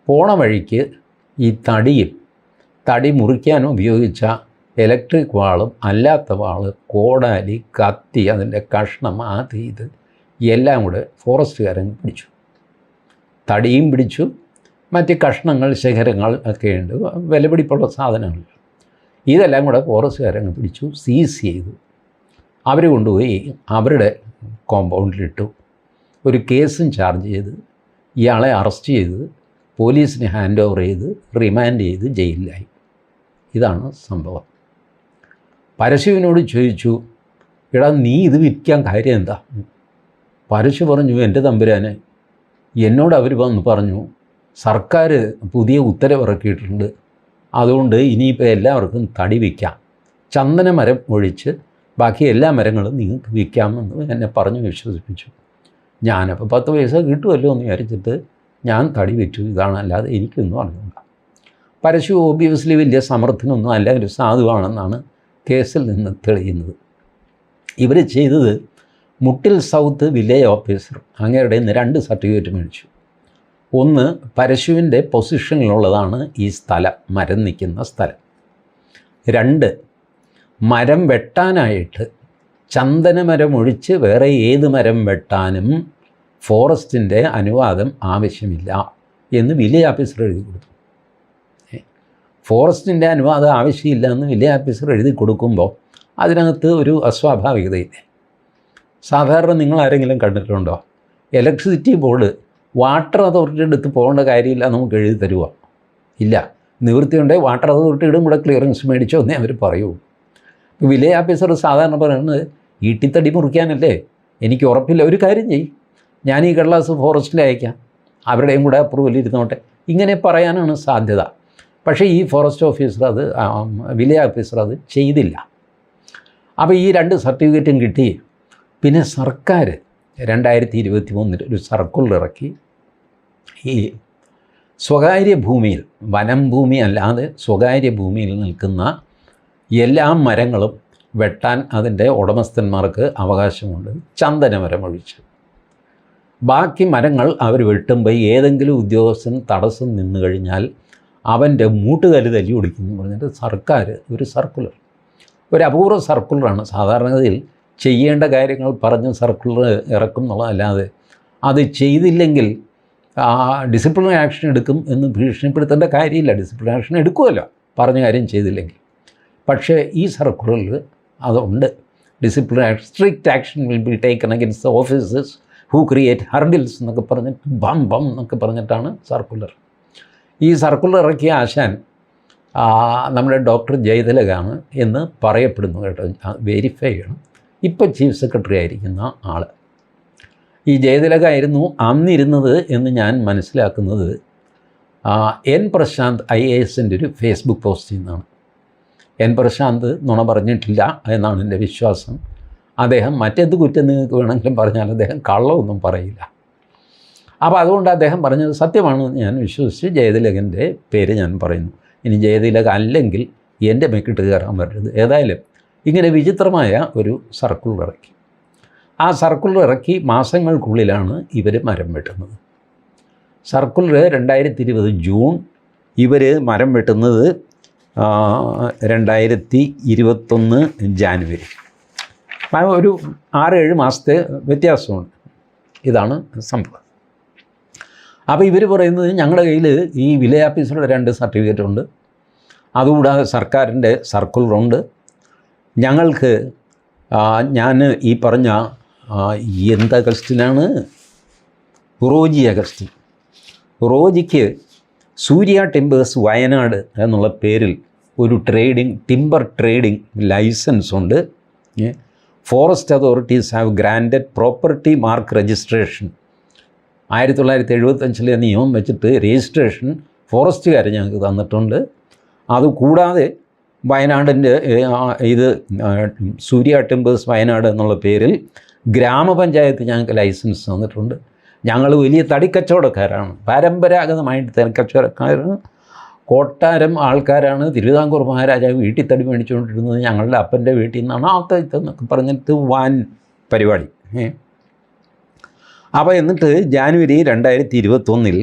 പോണ വഴിക്ക് ഈ തടി മുറിക്കാൻ ഉപയോഗിച്ച ഇലക്ട്രിക് വാളും അല്ലാത്ത വാള്, കോടാലി, കത്തി, അതിൻ്റെ കഷ്ണം, ഇത് എല്ലാം കൂടെ ഫോറസ്റ്റുകാരൻ പിടിച്ചു. തടിയും പിടിച്ചു, മറ്റ് കഷ്ണങ്ങൾ, ശേഖരങ്ങൾ ഒക്കെയുണ്ട്, വിലപിടിപ്പുള്ള സാധനങ്ങൾ. ഇതെല്ലാം കൂടെ ഫോറസ്റ്റുകാരങ്ങ് പിടിച്ചു, സീസ് ചെയ്തു. അവർ കൊണ്ടുപോയി അവരുടെ കോമ്പൗണ്ടിലിട്ടു. ഒരു കേസും ചാർജ് ചെയ്ത് ഇയാളെ അറസ്റ്റ് ചെയ്ത് പോലീസിന് ഹാൻഡ് ഓവർ ചെയ്ത് റിമാൻഡ് ചെയ്ത് ജയിലിലായി. ഇതാണ് സംഭവം. പരശുവിനോട് ചോദിച്ചു, എടാ നീ ഇത് വിൽക്കാൻ കാര്യം എന്താ? പരശു പറഞ്ഞു, എൻ്റെ തമ്പുരാനെ, എന്നോട് അവർ വന്ന് പറഞ്ഞു സർക്കാർ പുതിയ ഉത്തരവിറക്കിയിട്ടുണ്ട്, അതുകൊണ്ട് ഇനിയിപ്പോൾ എല്ലാവർക്കും തടി വിൽക്കാം, ചന്ദന മരം ഒഴിച്ച് ബാക്കി എല്ലാ മരങ്ങളും നിങ്ങൾക്ക് വിൽക്കാമെന്ന് എന്നെ പറഞ്ഞ് വിശ്വസിപ്പിച്ചു. ഞാനപ്പോൾ 10 പൈസ കിട്ടുമല്ലോ എന്ന് വിചാരിച്ചിട്ട് ഞാൻ തടി വിറ്റു. ഇതാണ്, അല്ലാതെ എനിക്കൊന്നും അറിഞ്ഞില്ല. പരശു ഓബിയസ്ലി വലിയ സമർത്ഥനൊന്നും അല്ല, ഒരു സാധുവാണെന്നാണ് കേസിൽ നിന്ന് തെളിയുന്നത്. ഇവർ ചെയ്തത്, മുട്ടിൽ സൗത്ത് വില്ലേജ് ഓഫീസർ അങ്ങേരുടെ 2 സർട്ടിഫിക്കറ്റ് മേടിച്ചു. ഒന്ന്, പരശുവിൻ്റെ പൊസിഷനിലുള്ളതാണ് ഈ സ്ഥലം, മരം നിൽക്കുന്ന സ്ഥലം. 2, മരം വെട്ടാനായിട്ട് ചന്ദനമരം ഒഴിച്ച് വേറെ ഏത് മരം വെട്ടാനും ഫോറസ്റ്റിൻ്റെ അനുവാദം ആവശ്യമില്ല എന്ന് വില്ലേജ് ഓഫീസർ എഴുതി കൊടുത്തു. ഫോറസ്റ്റിൻ്റെ അനുവാദം ആവശ്യമില്ല എന്ന് വില്ലേജ് ഓഫീസർ എഴുതി കൊടുക്കുമ്പോൾ അതിനകത്ത് ഒരു അസ്വാഭാവികതയില്ലേ? സാധാരണ നിങ്ങൾ ആരെങ്കിലും കണ്ടിട്ടുണ്ടോ? ഇലക്ട്രിസിറ്റി ബോർഡ് വാട്ടർ അതോറിറ്റിയുടെ അടുത്ത് പോകേണ്ട കാര്യമില്ല നമുക്ക് എഴുതി തരുമോ? ഇല്ല. നിവൃത്തിയുണ്ടെങ്കിൽ വാട്ടർ അതോറിറ്റിയുടെ കൂടെ ക്ലിയറൻസ് മേടിച്ചോ എന്നേ അവർ പറയൂ. വില്ലേജ് ഓഫീസർ സാധാരണ പറയുന്നത് ഈട്ടിത്തടി മുറിക്കാനല്ലേ, എനിക്ക് ഉറപ്പില്ല, ഒരു കാര്യം ചെയ്യും, ഞാൻ ഈ കടലാസ് ഫോറസ്റ്റിൽ അയക്കാം, അവരുടെയും കൂടെ അപ്രൂവൽ ഇരുന്നോട്ടെ, ഇങ്ങനെ പറയാനാണ് സാധ്യത. പക്ഷേ ഈ ഫോറസ്റ്റ് ഓഫീസർ അത് വില്ലേജ് ഓഫീസർ അത് ചെയ്തില്ല. അപ്പോൾ ഈ 2 സർട്ടിഫിക്കറ്റും കിട്ടി. പിന്നെ സർക്കാർ 2023 ഒരു സർക്കുലർ ഇറക്കി. ഈ സ്വകാര്യ ഭൂമിയിൽ, വനം ഭൂമി അല്ലാതെ സ്വകാര്യ ഭൂമിയിൽ നിൽക്കുന്ന എല്ലാ മരങ്ങളും വെട്ടാൻ അതിൻ്റെ ഉടമസ്ഥന്മാർക്ക് അവകാശമുണ്ട്, ചന്ദനമരം ഒഴിച്ച്. ബാക്കി മരങ്ങൾ അവർ വെട്ടുമ്പോൾ ഏതെങ്കിലും ഉദ്യോഗസ്ഥൻ തടസ്സം നിന്നു കഴിഞ്ഞാൽ അവൻ്റെ മൂട്ടുകല്ല് തല്ലി ഒടിക്കുന്നു പറഞ്ഞിട്ട് സർക്കാർ ഒരു സർക്കുലർ, ഒരു അപൂർവ സർക്കുലറാണ്. സാധാരണഗതിയിൽ ചെയ്യേണ്ട കാര്യങ്ങൾ പറഞ്ഞ് സർക്കുലർ ഇറക്കും എന്നുള്ളതല്ലാതെ അത് ചെയ്തില്ലെങ്കിൽ ഡിസിപ്ലിനറി ആക്ഷൻ എടുക്കും എന്ന് ഭീഷണിപ്പെടുത്തേണ്ട കാര്യമില്ല. ഡിസിപ്ലിനറി ആക്ഷൻ എടുക്കുമല്ലോ പറഞ്ഞ കാര്യം ചെയ്തില്ലെങ്കിൽ. പക്ഷേ ഈ സർക്കുലറിൽ അതുണ്ട്. Disciplinary action, strict action will be taken against the officers who create hurdles എന്നൊക്കെ പറഞ്ഞിട്ട് ബം എന്നൊക്കെ പറഞ്ഞിട്ടാണ് സർക്കുലർ. ഈ സർക്കുലർ ഇറക്കിയ ആശാൻ നമ്മുടെ ഡോക്ടർ ജയതിലകാണ് എന്ന് പറയപ്പെടുന്നു കേട്ടോ. വെരിഫൈ ചെയ്യണം. ഇപ്പോൾ ചീഫ് സെക്രട്ടറി ആയിരിക്കുന്ന ആൾ ഈ ജയതിലകായിരുന്നു അന്നിരുന്നത് എന്ന് ഞാൻ മനസ്സിലാക്കുന്നത് എൻ പ്രശാന്ത് IASൻ്റെ ഒരു ഫേസ്ബുക്ക് പോസ്റ്റിൽ നിന്നാണ്. എൻ പ്രശാന്ത് നുണ പറഞ്ഞിട്ടില്ല എന്നാണ് എൻ്റെ വിശ്വാസം. അദ്ദേഹം മറ്റേത് കുറ്റം നിങ്ങൾക്ക് വേണമെങ്കിലും പറഞ്ഞാൽ അദ്ദേഹം കള്ളമൊന്നും പറയില്ല. അപ്പോൾ അതുകൊണ്ട് അദ്ദേഹം പറഞ്ഞത് സത്യമാണെന്ന് ഞാൻ വിശ്വസിച്ച് ജയതിലകൻ്റെ പേര് ഞാൻ പറയുന്നു. ഇനി ജയതിലക അല്ലെങ്കിൽ എൻ്റെ മെക്കിട്ട് കയറാൻ പറ്റരുത്. ഏതായാലും ഇങ്ങനെ വിചിത്രമായ ഒരു സർക്കുലർ ഇറക്കി. ആ സർക്കുലർ ഇറക്കി മാസങ്ങൾക്കുള്ളിലാണ് ഇവർ മരം വെട്ടുന്നത്. സർക്കുലർ 2020 ജൂൺ, ഇവർ മരം വെട്ടുന്നത് 2021 ജാനുവരി. ഒരു 6-7 മാസത്തെ വ്യത്യാസമുണ്ട്. ഇതാണ് സംഭവം. അപ്പോൾ ഇവർ പറയുന്നത് ഞങ്ങളുടെ കയ്യിൽ ഈ വില്ലേജ് ഓഫീസറുടെ 2 സർട്ടിഫിക്കറ്റ് ഉണ്ട്, അതുകൂടാതെ സർക്കാരിൻ്റെ സർക്കുലറുണ്ട്, ഞങ്ങൾക്ക് ഞാൻ ഈ പറഞ്ഞ എന്ത് അഗസ്റ്റിനാണ്, റോജി അഗസ്റ്റിൻ, റോജിക്ക് സൂര്യ ടിമ്പേഴ്സ് വയനാട് എന്നുള്ള പേരിൽ ഒരു ടിമ്പർ ട്രേഡിംഗ് ലൈസൻസ് ഉണ്ട്. Forest authorities have granted property mark registration. 1975 നിയമം വെച്ചിട്ട് രജിസ്ട്രേഷൻ ഫോറസ്റ്റുകാർ ഞങ്ങൾക്ക് തന്നിട്ടുണ്ട്. അതുകൂടാതെ വയനാടിൻ്റെ ഇത് സൂര്യ ടിമ്പേഴ്സ് വയനാട് എന്നുള്ള പേരിൽ ഗ്രാമപഞ്ചായത്ത് ഞങ്ങൾക്ക് ലൈസൻസ് തന്നിട്ടുണ്ട്. ഞങ്ങൾ വലിയ തടിക്കച്ചവടക്കാരാണ്, പരമ്പരാഗതമായിട്ട് തടിക്കച്ചവടക്കാരാണ്, കൊട്ടാരം ആൾക്കാരാണ്. തിരുവിതാംകൂർ മഹാരാജാവ് വീട്ടിൽ തടി മേടിച്ചുകൊണ്ടിരുന്നത് ഞങ്ങളുടെ അപ്പൻ്റെ വീട്ടിൽ നിന്നാണ്. എന്നൊക്കെ പറഞ്ഞിട്ട് വാൻ പരിപാടി. അപ്പോൾ എന്നിട്ട് ജാനുവരി 2021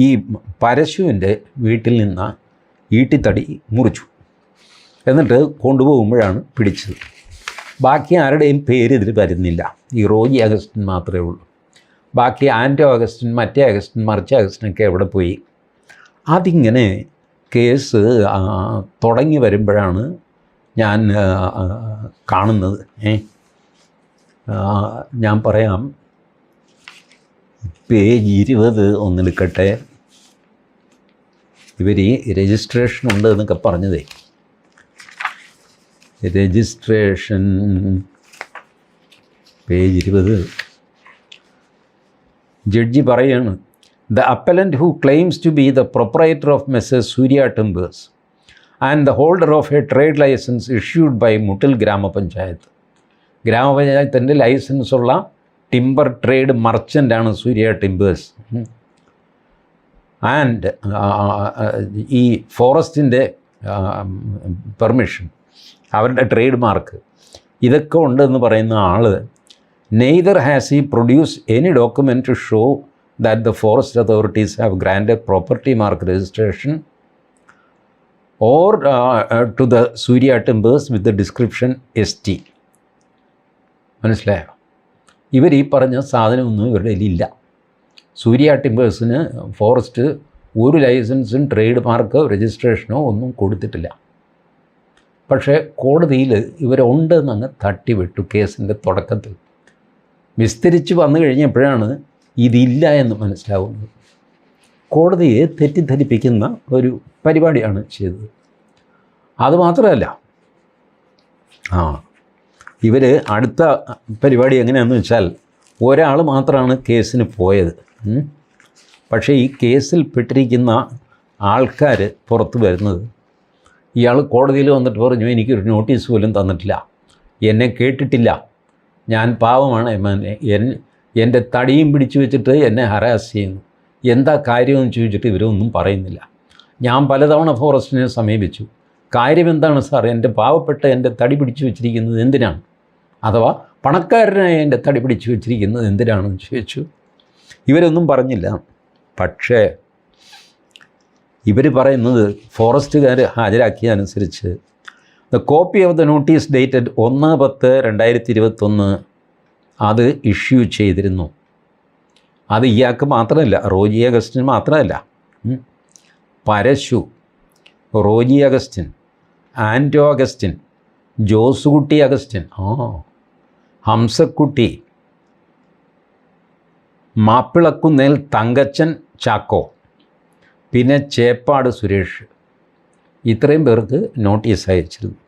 ഈ പരശുവിൻ്റെ വീട്ടിൽ നിന്ന് ഈട്ടിത്തടി മുറിച്ചു. എന്നിട്ട് കൊണ്ടുപോകുമ്പോഴാണ് പിടിച്ചത്. ബാക്കി ആരുടെയും പേര് ഇതിൽ വരുന്നില്ല. ഈ റോജി അഗസ്റ്റിൻ മാത്രമേ ഉള്ളൂ. ബാക്കി ആൻറ്റോ അഗസ്റ്റിൻ, മറ്റേ അഗസ്റ്റിൻ, മറിച്ച അഗസ്റ്റിനൊക്കെ എവിടെ പോയി? അതിങ്ങനെ കേസ് തുടങ്ങി വരുമ്പോഴാണ് ഞാൻ കാണുന്നത്. ഞാൻ പറയാം, പേജ് 20 ഒന്നെടുക്കട്ടെ. ഇവർ ഈ രജിസ്ട്രേഷൻ ഉണ്ട് എന്നൊക്കെ പറഞ്ഞതേ, രജിസ്ട്രേഷൻ പേജ് 20 ജഡ്ജി പറയുകയാണ്, the appellant who claims to be the proprietor of Messrs. Surya Timbers and the holder of a trade license issued by Muttil Grama Panchayat. ഗ്രാമപഞ്ചായത്തിൻ്റെ ലൈസൻസുള്ള ടിമ്പർ ട്രേഡ് മർച്ചൻ്റാണ് Surya timbers. And ഈ ഫോറസ്റ്റിൻ്റെ permission, അവരുടെ trade mark ഇതൊക്കെ ഉണ്ടെന്ന് പറയുന്ന ആൾ neither has he produce any document to show that the forest authorities have granted property mark registration or to the Surya Timbers with the description ST. മനസ്സിലായോ? ഇവർ ഈ പറഞ്ഞ സാധനമൊന്നും ഇവരുടെ കയ്യിലില്ല. സൂര്യ ടിമ്പേഴ്സിന് ഫോറസ്റ്റ് ഒരു ലൈസൻസും ട്രേഡ് മാർക്കോ രജിസ്ട്രേഷനോ ഒന്നും കൊടുത്തിട്ടില്ല. പക്ഷേ കോടതിയിൽ ഇവരുണ്ടെന്നങ്ങ് തട്ടിവിട്ടു കേസിൻ്റെ തുടക്കത്തിൽ. വിസ്തരിച്ച് വന്നു കഴിഞ്ഞപ്പോഴാണ് ഇതില്ല എന്ന് മനസ്സിലാവുന്നത്. കോടതിയെ തെറ്റിദ്ധരിപ്പിക്കുന്ന ഒരു പരിപാടിയാണ് ചെയ്തത്. അതുമാത്രമല്ല, ഇവർ അടുത്ത പരിപാടി എങ്ങനെയാണെന്ന് വെച്ചാൽ, ഒരാൾ മാത്രമാണ് കേസിന് പോയത്. പക്ഷേ ഈ കേസിൽ പെട്ടിരിക്കുന്ന ആൾക്കാർ പുറത്ത് വരുന്നത്, ഇയാൾ കോടതിയിൽ വന്നിട്ട് പറഞ്ഞു എനിക്കൊരു നോട്ടീസ് പോലും തന്നിട്ടില്ല, എന്നെ കേട്ടിട്ടില്ല, ഞാൻ പാവമാണ്, എൻ്റെ തടിയും പിടിച്ചു വെച്ചിട്ട് എന്നെ ഹരാസ് ചെയ്യുന്നു, എന്താ കാര്യമെന്ന് ചോദിച്ചിട്ട് ഇവരൊന്നും പറയുന്നില്ല. ഞാൻ പലതവണ ഫോറസ്റ്റിനെ സമീപിച്ചു, കാര്യം എന്താണ് സാർ, എൻ്റെ പാവപ്പെട്ട എൻ്റെ തടി പിടിച്ചു വെച്ചിരിക്കുന്നത് എന്തിനാണ്, അഥവാ പണക്കാരനായ എൻ്റെ തടി പിടിച്ചു വെച്ചിരിക്കുന്നത് എന്തിനാണെന്ന് ചോദിച്ചു. ഇവരൊന്നും പറഞ്ഞില്ല. പക്ഷേ ഇവർ പറയുന്നത്, ഫോറസ്റ്റുകാർ ഹാജരാക്കിയ അനുസരിച്ച് the copy of the notice dated 1/10/2021 അത് ഇഷ്യൂ ചെയ്തിരുന്നു. അത് ഇയാൾക്ക് മാത്രമല്ല, റോജി അഗസ്റ്റിൻ മാത്രമല്ല, പരശു, റോജി അഗസ്റ്റിൻ, ആൻറ്റോ അഗസ്റ്റിൻ, ജോസുകുട്ടി അഗസ്റ്റിൻ, ഹംസക്കുട്ടി, മാപ്പിളക്കുന്നേൽ തങ്കച്ചൻ ചാക്കോ, പിന്നെ ചേപ്പാട് സുരേഷ്, ഇത്രയും പേർക്ക് നോട്ടീസ് അയച്ചിരുന്നു.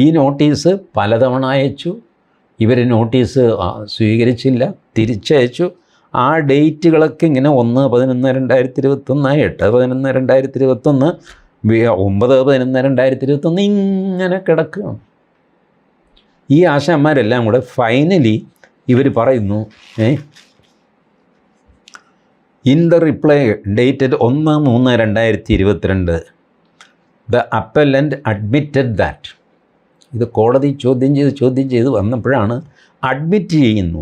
ഈ നോട്ടീസ് പലതവണ അയച്ചു. ഇവർ നോട്ടീസ് സ്വീകരിച്ചില്ല, തിരിച്ചയച്ചു. ആ ഡേറ്റുകളൊക്കെ ഇങ്ങനെ 1/11/2021, 8/11/2021, 9/11/2021 ഇങ്ങനെ കിടക്കുകയാണ്. ഈ ആശാന്മാരെല്ലാം കൂടെ ഫൈനലി ഇവർ പറയുന്നു, in the reply dated 1/3/2022 the appellant admitted that, ഇത് കോടതി ചോദ്യം ചെയ്ത് വന്നപ്പോഴാണ് അഡ്മിറ്റ് ചെയ്യുന്നു,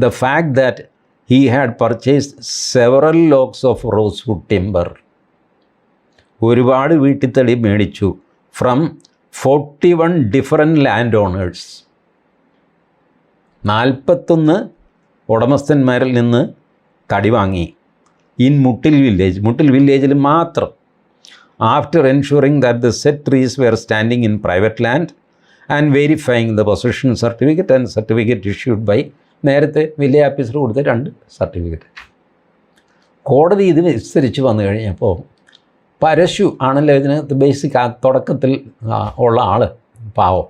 the fact that he had purchased several logs of rosewood timber, ഒരുപാട് വീട്ടിത്തടി മേടിച്ചു, ഫ്രം 41 ഡിഫറൻറ്റ് ലാൻഡ് ഓണേഴ്സ്, 41 ഉടമസ്ഥന്മാരിൽ നിന്ന് തടി വാങ്ങി. ഇൻ മുട്ടിൽ വില്ലേജിൽ മാത്രം. After ensuring that the set trees were standing in private land and verifying the possession certificate and certificate issued by, നേരത്തെ വില്ലേജ് ഓഫീസർ കൊടുത്ത 2 സർട്ടിഫിക്കറ്റ്. കോടതി ഇത് വിസ്തരിച്ച് വന്നു കഴിഞ്ഞപ്പോൾ, പരശു ആണല്ലോ ഇതിനകത്ത് ബേസിക് തുടക്കത്തിൽ ഉള്ള ആൾ, പാവം.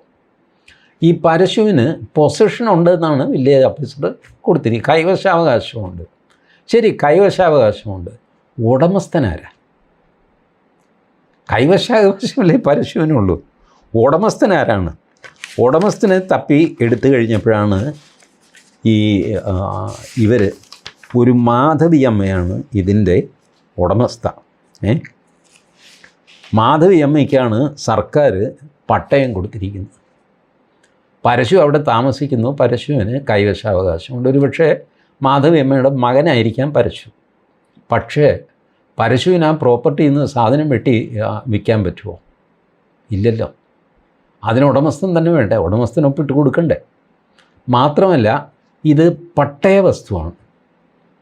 ഈ പരശുവിന് പൊസഷൻ ഉണ്ടെന്നാണ് വില്ലേജ് ഓഫീസർ കൊടുത്തിരിക്കുന്നത്, കൈവശാവകാശമുണ്ട്. ശരി, കൈവശാവകാശമുണ്ട്, ഉടമസ്ഥനാരാ? കൈവശാവകാശമല്ലേ പരശുവിനുള്ളൂ, ഉടമസ്ഥനാരാണ്? ഉടമസ്ഥനെ തപ്പി എടുത്തു കഴിഞ്ഞപ്പോഴാണ് ഇവർ ഒരു മാധവി അമ്മയാണ് ഇതിൻ്റെ ഉടമസ്ഥ. മാധവി അമ്മയ്ക്കാണ് സർക്കാർ പട്ടയം കൊടുത്തിരിക്കുന്നത്. പരശു അവിടെ താമസിക്കുന്നു, പരശുവിന് കൈവശാവകാശമുണ്ട്. ഒരു പക്ഷേ മാധവി അമ്മയുടെ മകനായിരിക്കാം പരശു. പക്ഷേ പരശുവിന് ആ പ്രോപ്പർട്ടിയിൽ നിന്ന് സാധനം വെട്ടി വിൽക്കാൻ പറ്റുമോ? ഇല്ലല്ലോ. അതിന് ഉടമസ്ഥൻ തന്നെ വേണ്ടേ, ഉടമസ്ഥന് ഒപ്പിട്ട് കൊടുക്കണ്ടേ? മാത്രമല്ല ഇത് പട്ടയ വസ്തുവാണ്,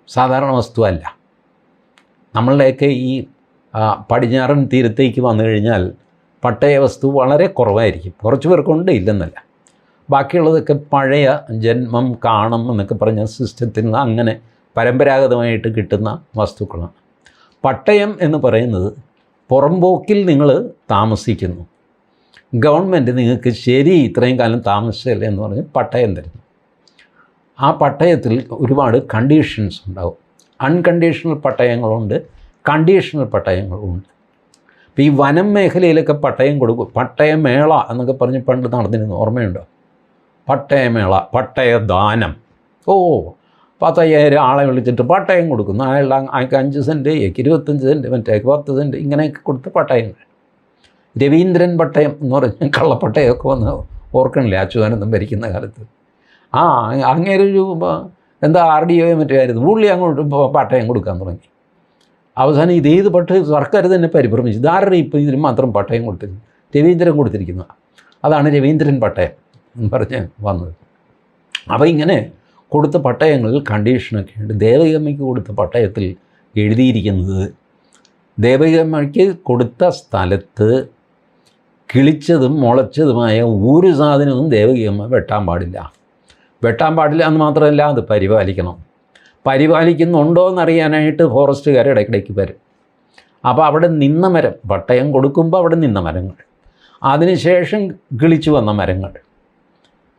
സാധാരണ വസ്തുവല്ല. നമ്മളുടെയൊക്കെ ഈ പടിഞ്ഞാറൻ തീരത്തേക്ക് വന്നു കഴിഞ്ഞാൽ പട്ടയ വസ്തു വളരെ കുറവായിരിക്കും. കുറച്ച് പേർക്കുണ്ട്, ഇല്ലെന്നല്ല. ബാക്കിയുള്ളതൊക്കെ പഴയ ജന്മം കാണം എന്നൊക്കെ പറഞ്ഞ സിസ്റ്റത്തിൽ നിന്ന് അങ്ങനെ പരമ്പരാഗതമായിട്ട് കിട്ടുന്ന വസ്തുക്കളാണ്. പട്ടയം എന്ന് പറയുന്നത് പുറംപോക്കിൽ നിങ്ങൾ താമസിക്കുന്നു, ഗവൺമെൻറ് നിങ്ങൾക്ക് ശരി ഇത്രയും കാലം താമസിച്ചല്ലേ എന്ന് പറഞ്ഞ് പട്ടയം തരുന്നു. ആ പട്ടയത്തിൽ ഒരുപാട് കണ്ടീഷൻസ് ഉണ്ടാവും. അൺകണ്ടീഷണൽ പട്ടയങ്ങളുണ്ട്, കണ്ടീഷണൽ പട്ടയങ്ങളുമുണ്ട്. ഇപ്പോൾ ഈ വനം മേഖലയിലൊക്കെ പട്ടയം കൊടുക്കും. പട്ടയമേള എന്നൊക്കെ പറഞ്ഞ് പണ്ട് നടന്നിരുന്നു, ഓർമ്മയുണ്ടോ? പട്ടയമേള, പട്ടയദാനം. 10,000 ആളെ വിളിച്ചിട്ട് പട്ടയം കൊടുക്കുന്നു. അയാൾക്ക് 5 സെൻറ്റ്, 25 സെൻറ്റ്, മറ്റേ 10 സെൻറ്റ്, ഇങ്ങനെയൊക്കെ കൊടുത്ത് പട്ടയങ്ങൾ. രവീന്ദ്രൻ പട്ടയം എന്ന് പറഞ്ഞ് കള്ളപ്പട്ടയമൊക്കെ വന്ന് ഓർക്കണില്ലേ അച്യുതാനന്ദൻ ഭരിക്കുന്ന കാലത്ത്? അങ്ങേരൊരു എന്താ RDO മറ്റായിരുന്നു, പുള്ളി അങ്ങോട്ട് പട്ടയം കൊടുക്കാൻ തുടങ്ങി. അവസാനം ഇതേത് പട്ടയം സർക്കാർ തന്നെ പരിഭ്രമിച്ചു. ഇതാരുടെ ഇപ്പോൾ ഇതിന് മാത്രം പട്ടയം കൊടുത്തിരുന്നു? രവീന്ദ്രൻ കൊടുത്തിരിക്കുന്നത്. അതാണ് രവീന്ദ്രൻ പട്ടയം എന്ന് പറഞ്ഞ് വന്നത്. അപ്പോൾ ഇങ്ങനെ കൊടുത്ത പട്ടയങ്ങളിൽ കണ്ടീഷനൊക്കെ ഉണ്ട്. ദേവകിയമ്മയ്ക്ക് കൊടുത്ത പട്ടയത്തിൽ എഴുതിയിരിക്കുന്നത് ദേവകിയമ്മയ്ക്ക് കൊടുത്ത സ്ഥലത്ത് കിളിച്ചതും മുളച്ചതുമായ ഒരു സാധനവും ദേവകിയമ്മ വെട്ടാൻ പാടില്ല. വെട്ടാൻ പാടില്ല എന്ന് മാത്രമല്ല, അത് പരിപാലിക്കണം. പരിപാലിക്കുന്നുണ്ടോ എന്നറിയാനായിട്ട് ഫോറസ്റ്റുകാർ ഇടയ്ക്കിടയ്ക്ക് വരും. അപ്പോൾ അവിടെ നിന്ന മരം, പട്ടയം കൊടുക്കുമ്പോൾ അവിടെ നിന്ന മരങ്ങൾ, അതിനുശേഷം കിളിച്ചു വന്ന മരങ്ങൾ,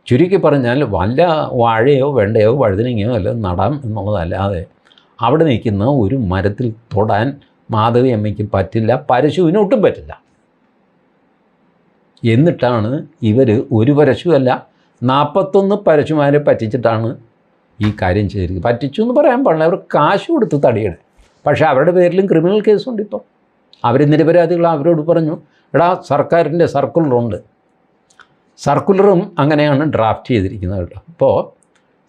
ചുരുക്കി പറഞ്ഞാൽ വല്ല വാഴയോ വെണ്ടയോ വഴുതനങ്ങയോ എല്ലാം നടാം എന്നുള്ളതല്ലാതെ അവിടെ നിൽക്കുന്ന ഒരു മരത്തിൽ തൊടാൻ മാധവിയമ്മയ്ക്ക് പറ്റില്ല, പരശുവിനൊട്ടും പറ്റില്ല. എന്നിട്ടാണ് ഇവർ ഒരു പരശുവല്ല 41 പരശുമാരെ പറ്റിച്ചിട്ടാണ് ഈ കാര്യം ചെയ്തിരിക്കുന്നത്. പറ്റിച്ചു എന്ന് പറയാൻ പാടില്ല, അവർ കാശ് കൊടുത്ത് തടിയുടെ. പക്ഷേ അവരുടെ പേരിലും ക്രിമിനൽ കേസുണ്ട്. ഇപ്പോൾ അവർ നിരപരാധികൾ. അവരോട് പറഞ്ഞു, എടാ സർക്കാരിൻ്റെ സർക്കുലറുണ്ട്, സർക്കുലറും അങ്ങനെയാണ് ഡ്രാഫ്റ്റ് ചെയ്തിരിക്കുന്നത് കേട്ടോ. അപ്പോൾ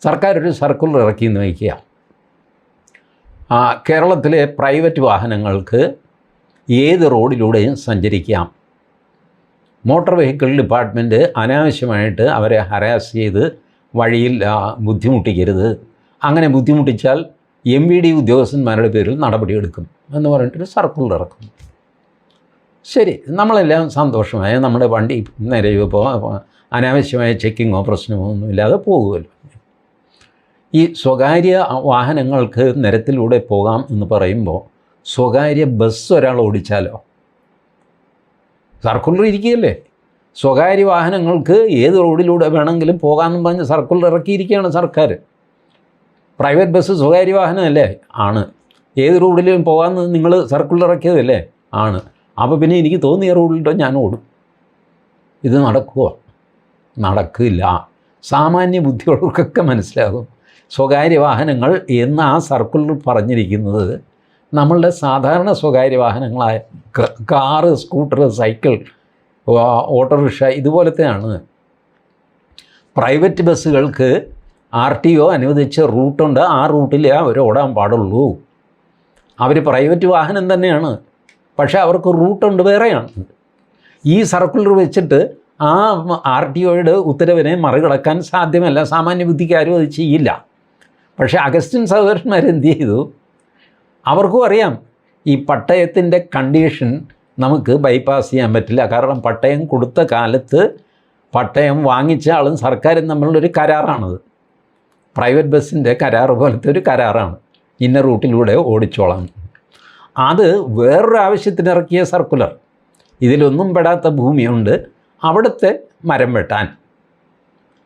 സർക്കാർ ഒരു സർക്കുലർ ഇറക്കിയെന്ന് വയ്ക്കുക, കേരളത്തിലെ പ്രൈവറ്റ് വാഹനങ്ങൾക്ക് ഏത് റോഡിലൂടെയും സഞ്ചരിക്കാം. മോട്ടോർ വെഹിക്കിൾ ഡിപ്പാർട്ട്മെൻറ്റ് അനാവശ്യമായിട്ട് അവരെ ഹരാസ് ചെയ്ത് വഴിയിൽ ബുദ്ധിമുട്ടിക്കരുത്. അങ്ങനെ ബുദ്ധിമുട്ടിച്ചാൽ MVD ഉദ്യോഗസ്ഥന്മാരുടെ പേരിൽ നടപടിയെടുക്കും എന്ന് പറഞ്ഞിട്ടൊരു സർക്കുലർ ഇറക്കും. ശരി, നമ്മളെല്ലാം സന്തോഷമായ നമ്മുടെ വണ്ടി നിരയുമ്പോൾ അനാവശ്യമായ ചെക്കിങ്ങോ പ്രശ്നമോ ഒന്നുമില്ലാതെ പോകുമല്ലോ. ഈ സ്വകാര്യ വാഹനങ്ങൾക്ക് നിരത്തിലൂടെ പോകാം എന്ന് പറയുമ്പോൾ സ്വകാര്യ ബസ് ഒരാൾ ഓടിച്ചാലോ? സർക്കുലർ ഇരിക്കുകയല്ലേ, സ്വകാര്യ വാഹനങ്ങൾക്ക് ഏത് റോഡിലൂടെ വേണമെങ്കിലും പോകാമെന്ന് പറഞ്ഞ് സർക്കുലർ ഇറക്കിയിരിക്കുകയാണ് സർക്കാർ. പ്രൈവറ്റ് ബസ് സ്വകാര്യ വാഹനമല്ലേ? ആണ്. ഏത് റോഡിലും പോകാമെന്ന് നിങ്ങൾ സർക്കുലർ ഇറക്കിയതല്ലേ? ആണ്. അപ്പോൾ പിന്നെ എനിക്ക് തോന്നിയ റോഡിലോ ഞാൻ ഓടും. ഇത് നടക്കുമോ? നടക്കില്ല. സാമാന്യ ബുദ്ധിയുള്ളവർക്കൊക്കെ മനസ്സിലാകും. സ്വകാര്യ വാഹനങ്ങൾ എന്ന് ആ സർക്കുലർ പറഞ്ഞിരിക്കുന്നത് നമ്മളുടെ സാധാരണ സ്വകാര്യ വാഹനങ്ങളായ കാറ്, സ്കൂട്ടർ, സൈക്കിൾ, ഓട്ടോറിക്ഷ ഇതുപോലത്തെയാണ്. പ്രൈവറ്റ് ബസ്സുകൾക്ക് RTO അനുവദിച്ച റൂട്ടുണ്ട്, ആ റൂട്ടിലേ അവർ ഓടാൻ പാടുള്ളൂ. അവർ പ്രൈവറ്റ് വാഹനം തന്നെയാണ്, പക്ഷേ അവർക്ക് റൂട്ടുണ്ട്, വേറെയാണ്. ഈ സർക്കുലർ വെച്ചിട്ട് ആ RTOയുടെ ഉത്തരവിനെ മറികടക്കാൻ സാധ്യമല്ല. സാമാന്യ ബുദ്ധിക്കാരും അത് ചെയ്യില്ല. പക്ഷേ അഗസ്റ്റിൻ സഹോദരന്മാരെന്ത് ചെയ്തു? അവർക്കും അറിയാം ഈ പട്ടയത്തിൻ്റെ കണ്ടീഷൻ നമുക്ക് ബൈപ്പാസ് ചെയ്യാൻ പറ്റില്ല. കാരണം പട്ടയം കൊടുത്ത കാലത്ത് പട്ടയം വാങ്ങിച്ച ആളും സർക്കാരും തമ്മിലുള്ളൊരു കരാറാണത്. പ്രൈവറ്റ് ബസ്സിൻ്റെ കരാർ പോലത്തെ ഒരു കരാറാണ്, ഇന്ന റൂട്ടിലൂടെ ഓടിച്ചോളാം. അത് വേറൊരു ആവശ്യത്തിന് ഇറക്കിയ സർക്കുലർ. ഇതിലൊന്നും പെടാത്ത ഭൂമിയുണ്ട്, അവിടുത്തെ മരം വെട്ടാൻ.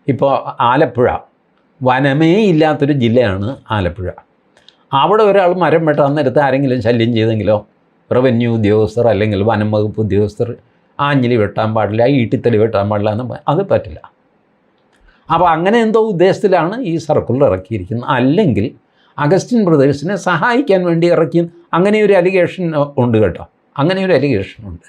ഇപ്പോൾ ആലപ്പുഴ വനമേ ഇല്ലാത്തൊരു ജില്ലയാണ് ആലപ്പുഴ. അവിടെ ഒരാൾ മരം വെട്ടാൻ നേരത്ത് ആരെങ്കിലും ശല്യം ചെയ്തെങ്കിലോ, റവന്യൂ ഉദ്യോഗസ്ഥർ അല്ലെങ്കിൽ വനം വകുപ്പ് ഉദ്യോഗസ്ഥർ ആഞ്ഞിലി വെട്ടാൻ പാടില്ല, ഈട്ടിത്തടി വെട്ടാൻ പാടില്ല എന്ന് അത് പറ്റില്ല. അപ്പോൾ അങ്ങനെ എന്തോ ഉദ്ദേശത്തിലാണ് ഈ സർക്കുലർ ഇറക്കിയിരിക്കുന്നത്. അല്ലെങ്കിൽ അഗസ്റ്റിൻ ബ്രദേഴ്സിനെ സഹായിക്കാൻ വേണ്ടി ഇറക്കി, അങ്ങനെയൊരു അലിഗേഷൻ ഉണ്ട് കേട്ടോ. അങ്ങനെയൊരു അലിഗേഷൻ ഉണ്ട്.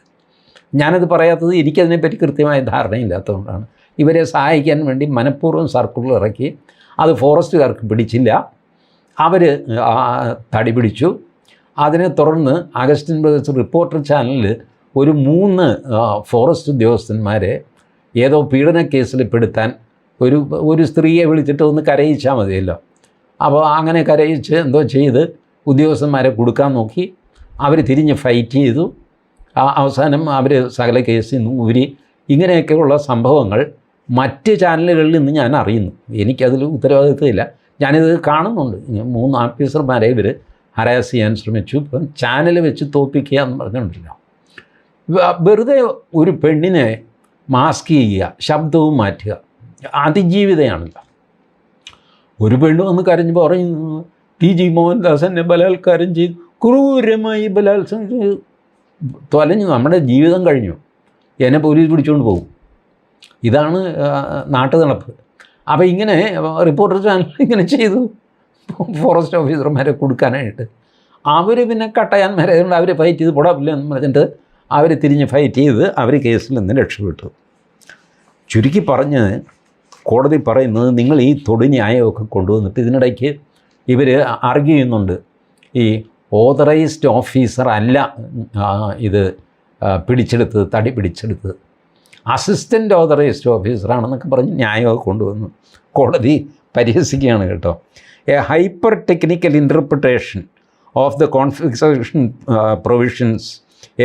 ഞാനത് പറയാത്തത് എനിക്കതിനെപ്പറ്റി കൃത്യമായ ധാരണയില്ലാത്തതുകൊണ്ടാണ്. ഇവരെ സഹായിക്കാൻ വേണ്ടി മനഃപൂർവ്വം സർക്കുലർ ഇറക്കി. അത് ഫോറസ്റ്റുകാർക്ക് പിടിച്ചില്ല, അവർ തടി പിടിച്ചു. അതിനെ തുടർന്ന് അഗസ്റ്റിൻ ബ്രദേഴ്സ് റിപ്പോർട്ടർ ചാനലിൽ ഒരു 3 ഫോറസ്റ്റ് ഉദ്യോഗസ്ഥന്മാരെ ഏതോ പീഡന കേസിൽ പെടുത്താൻ ഒരു സ്ത്രീയെ വിളിച്ചിട്ട് ഒന്ന് കരയിച്ചാൽ മതിയല്ലോ. അപ്പോൾ അങ്ങനെ കരയിച്ച് എന്തോ ചെയ്ത് ഉദ്യോഗസ്ഥന്മാരെ കൊടുക്കാൻ നോക്കി. അവർ തിരിഞ്ഞ് ഫൈറ്റ് ചെയ്തു. അവസാനം അവർ സകല കേസിൽ നിന്നും ഊരി. ഇങ്ങനെയൊക്കെയുള്ള സംഭവങ്ങൾ മറ്റ് ചാനലുകളിൽ നിന്ന് ഞാൻ അറിയുന്നു. എനിക്കതിൽ ഉത്തരവാദിത്വമില്ല. ഞാനിത് കാണുന്നുണ്ട്. 3 ഓഫീസർമാരെ ഇവർ ഹരാസ് ചെയ്യാൻ ശ്രമിച്ചു. ഇപ്പം ചാനൽ വെച്ച് തോൽപ്പിക്കുക എന്ന് പറഞ്ഞുകൊണ്ടില്ല. വെറുതെ ഒരു പെണ്ണിനെ മാസ്ക് ചെയ്യുക, ശബ്ദവും മാറ്റുക, അതിജീവിതയാണല്ലോ. ഒരു പെണ്ണ് വന്ന് കരഞ്ഞപ്പോൾ പറയുന്നു, TG മോഹൻദാസ് എന്നെ ബലാത്കാരം ചെയ്തു, ക്രൂരമായി ബലാത്സംഗം ചെയ്തു. തൊലഞ്ഞു, നമ്മുടെ ജീവിതം കഴിഞ്ഞു, എന്നെ പോലീസ് പിടിച്ചുകൊണ്ട് പോകും. ഇതാണ് നാട്ടു നടപ്പ്. അപ്പോൾ ഇങ്ങനെ റിപ്പോർട്ടർ ചാനൽ ഇങ്ങനെ ചെയ്തു ഫോറസ്റ്റ് ഓഫീസർമാരെ കൊടുക്കാനായിട്ട്. അവർ പിന്നെ കട്ടയാന്മാരെ കൊണ്ട് അവർ ഫൈറ്റ് ചെയ്ത് പൊടാപ്പില്ല എന്ന് പറഞ്ഞിട്ട് അവർ തിരിഞ്ഞ് ഫൈറ്റ് ചെയ്ത് അവർ കേസിൽ നിന്ന് രക്ഷപ്പെട്ടു. ചുരുക്കി പറഞ്ഞ് കോടതി പറയുന്നത്, നിങ്ങൾ ഈ തൊടു ന്യായമൊക്കെ കൊണ്ടുവന്നിട്ട് ഇതിനിടയ്ക്ക് ഇവർ ആർഗ്യൂ ചെയ്യുന്നുണ്ട്, ഈ ഓതറൈസ്ഡ് ഓഫീസർ അല്ല ഇത് പിടിച്ചെടുത്തത്, തടി പിടിച്ചെടുത്തത്, അസിസ്റ്റൻ്റ് ഓതറൈസ്ഡ് ഓഫീസറാണെന്നൊക്കെ പറഞ്ഞ് ന്യായമൊക്കെ കൊണ്ടുവന്നു. കോടതി പരിഹസിക്കുകയാണ് കേട്ടോ. A hyper technical interpretation of the configuration provisions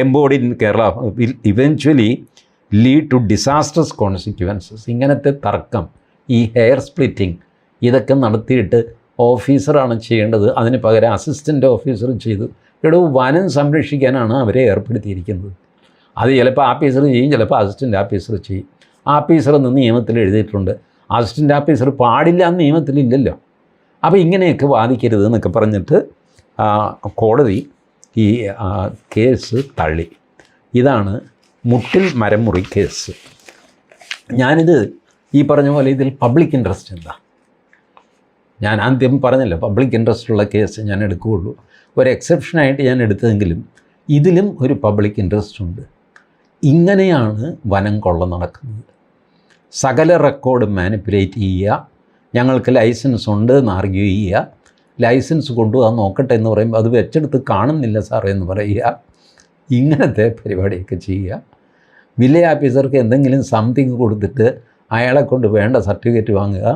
embodied in Kerala will eventually lead to disasters consequences. ഇങ്ങനത്തെ തർക്കം, ഈ ഹെയർ സ്പ്ലിറ്റിംഗ് ഇതൊക്കെ നടത്തിയിട്ട് ഓഫീസറാണ് ചെയ്യേണ്ടത്, അതിന് പകരം അസിസ്റ്റൻ്റ് ഓഫീസർ ചെയ്തു. ഇവിടെ വനം സംരക്ഷിക്കാനാണ് അവരെ ഏർപ്പെടുത്തിയിരിക്കുന്നത്. അത് ചിലപ്പോൾ ആഫീസർ ചെയ്യും, ചിലപ്പോൾ അസിസ്റ്റൻ്റ് ഓഫീസർ ചെയ്യും. ആഫീസർ എന്ന് നിയമത്തിൽ എഴുതിയിട്ടുണ്ട്, അസിസ്റ്റൻ്റ് ഓഫീസർ പാടില്ല എന്ന് നിയമത്തിലില്ലല്ലോ. അപ്പോൾ ഇങ്ങനെയൊക്കെ വാദിക്കരുത് എന്നൊക്കെ പറഞ്ഞിട്ട് കോടതി ഈ കേസ് തള്ളി. ഇതാണ് മുട്ടിൽ മരമുറി കേസ്. ഞാനിത് ഈ പറഞ്ഞ പോലെ ഇതിൽ പബ്ലിക് ഇൻട്രസ്റ്റ് എന്താ, ഞാൻ ആദ്യം പറഞ്ഞല്ലോ പബ്ലിക് ഇൻട്രസ്റ്റ് ഉള്ള കേസ് ഞാൻ എടുക്കുകയുള്ളൂ. ഒരു എക്സെപ്ഷനായിട്ട് ഞാൻ എടുത്തതെങ്കിലും ഇതിലും ഒരു പബ്ലിക് ഇൻട്രസ്റ്റ് ഉണ്ട്. ഇങ്ങനെയാണ് വനം കൊള്ള നടക്കുന്നത്. സകല റെക്കോർഡ് മാനിപ്പുലേറ്റ് ചെയ്യുക, ഞങ്ങൾക്ക് ലൈസൻസ് ഉണ്ട് എന്ന് ആർഗ്യൂ ചെയ്യുക, ലൈസൻസ് കൊണ്ടുപോകാൻ നോക്കട്ടെ എന്ന് പറയുമ്പോൾ അത് വെച്ചെടുത്ത് കാണുന്നില്ല സാറേ എന്ന് പറയുക, ഇങ്ങനത്തെ പരിപാടിയൊക്കെ ചെയ്യുക. വില്ലേജ് ഓഫീസർക്ക് എന്തെങ്കിലും സംതിങ് കൊടുത്തിട്ട് അയാളെ കൊണ്ട് വേണ്ട സർട്ടിഫിക്കറ്റ് വാങ്ങുക.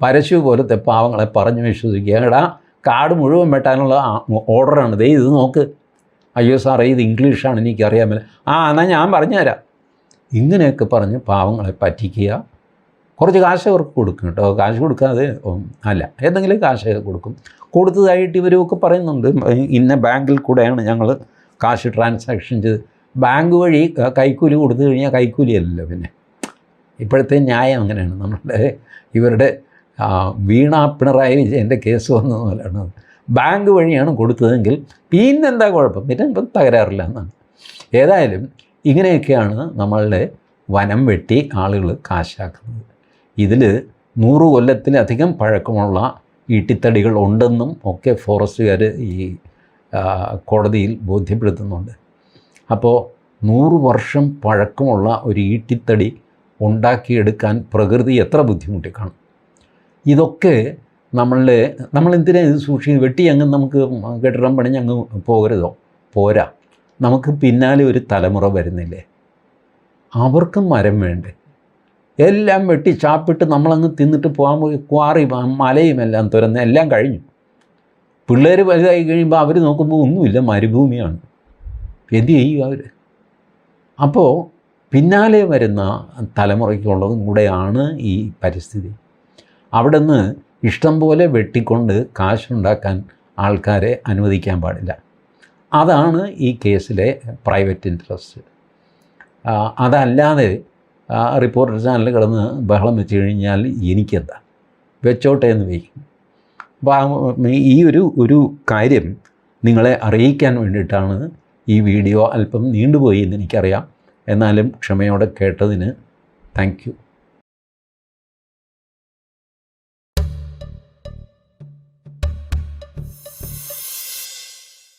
പരശു പോലത്തെ പാവങ്ങളെ പറഞ്ഞ് വിശ്വസിക്കുക. എടാ കാട് മുഴുവൻ വെട്ടാനുള്ള ഓർഡറാണ്, ദേ ഇത് നോക്ക്, അയ്യോ സാറേ ഇത് ഇംഗ്ലീഷാണ് എനിക്കറിയാമല്ലോ, എന്നാൽ ഞാൻ പറഞ്ഞുതരാം. ഇങ്ങനെയൊക്കെ പറഞ്ഞ് പാവങ്ങളെ പറ്റിക്കുക. കുറച്ച് കാശ് അവർക്ക് കൊടുക്കും കേട്ടോ, കാശ് കൊടുക്കാതെ അല്ല, ഏതെങ്കിലും കാശൊക്കെ കൊടുക്കും. കൊടുത്തതായിട്ട് ഇവരുമൊക്കെ പറയുന്നുണ്ട്, ഇന്ന ബാങ്കിൽ കൂടെയാണ് ഞങ്ങൾ കാശ് ട്രാൻസാക്ഷൻ ചെയ്ത്. ബാങ്ക് വഴി കൈക്കൂലി കൊടുത്തു കഴിഞ്ഞാൽ കൈക്കൂലിയല്ലല്ലോ. പിന്നെ ഇപ്പോഴത്തെ ന്യായം അങ്ങനെയാണ്. നമ്മുടെ ഇവരുടെ വീണ പിണറായി വിജയൻ്റെ കേസ് വന്നത് പോലെയാണ്. ബാങ്ക് വഴിയാണ് കൊടുത്തതെങ്കിൽ പിന്നെന്താ കുഴപ്പം, പിന്നെ ഇപ്പം തകരാറില്ല എന്നാണ്. ഏതായാലും ഇങ്ങനെയൊക്കെയാണ് നമ്മളുടെ വനം വെട്ടി ആളുകൾ കാശാക്കുന്നത്. ഇതിൽ 100 കൊല്ലത്തിലധികം പഴക്കമുള്ള ഈട്ടിത്തടികൾ ഉണ്ടെന്നും ഒക്കെ ഫോറസ്റ്റുകാർ ഈ കോടതിയിൽ ബോധ്യപ്പെടുത്തുന്നുണ്ട്. അപ്പോൾ 100 വർഷം പഴക്കമുള്ള ഒരു ഈട്ടിത്തടി ഉണ്ടാക്കിയെടുക്കാൻ പ്രകൃതി എത്ര ബുദ്ധിമുട്ടി കാണും. ഇതൊക്കെ നമ്മളെന്തിനാ ഇത് സൂക്ഷിച്ച് വെട്ടി അങ്ങ് നമുക്ക് കെട്ടിടം പണിഞ്ഞ് അങ്ങ് പോകരുതോ? പോരാ, നമുക്ക് പിന്നാലെ ഒരു തലമുറ വരുന്നില്ലേ, അവർക്കും മരം വേണ്ടേ? എല്ലാം വെട്ടി ചാപ്പിട്ട് നമ്മളങ്ങ് തിന്നിട്ട് പോകാൻ പോയി ക്വാറി മലയും എല്ലാം തുറന്ന് എല്ലാം കഴിഞ്ഞു. പിള്ളേർ വലുതായി കഴിയുമ്പോൾ അവർ നോക്കുമ്പോൾ ഒന്നുമില്ല, മരുഭൂമിയാണ്. എന്ത് ചെയ്യും അവർ? അപ്പോൾ പിന്നാലെ വരുന്ന തലമുറയ്ക്കുള്ളതും കൂടെയാണ് ഈ പരിസ്ഥിതി. അവിടെ നിന്ന് ഇഷ്ടം പോലെ വെട്ടിക്കൊണ്ട് കാശുണ്ടാക്കാൻ ആൾക്കാരെ അനുവദിക്കാൻ പാടില്ല. അതാണ് ഈ കേസിലെ പ്രൈവറ്റ് ഇൻട്രസ്റ്റ്. അതല്ലാതെ റിപ്പോർട്ടർ ചാനൽ കിടന്ന് ബഹളം വെച്ച് കഴിഞ്ഞാൽ എനിക്കെന്താ, വെച്ചോട്ടെ എന്ന് വയ്ക്കും. അപ്പോൾ ഈ ഒരു കാര്യം നിങ്ങളെ അറിയിക്കാൻ വേണ്ടിയിട്ടാണ് ഈ വീഡിയോ. അല്പം നീണ്ടുപോയി എന്ന് എനിക്കറിയാം, എന്നാലും ക്ഷമയോടെ കേട്ടതിന് താങ്ക് യു.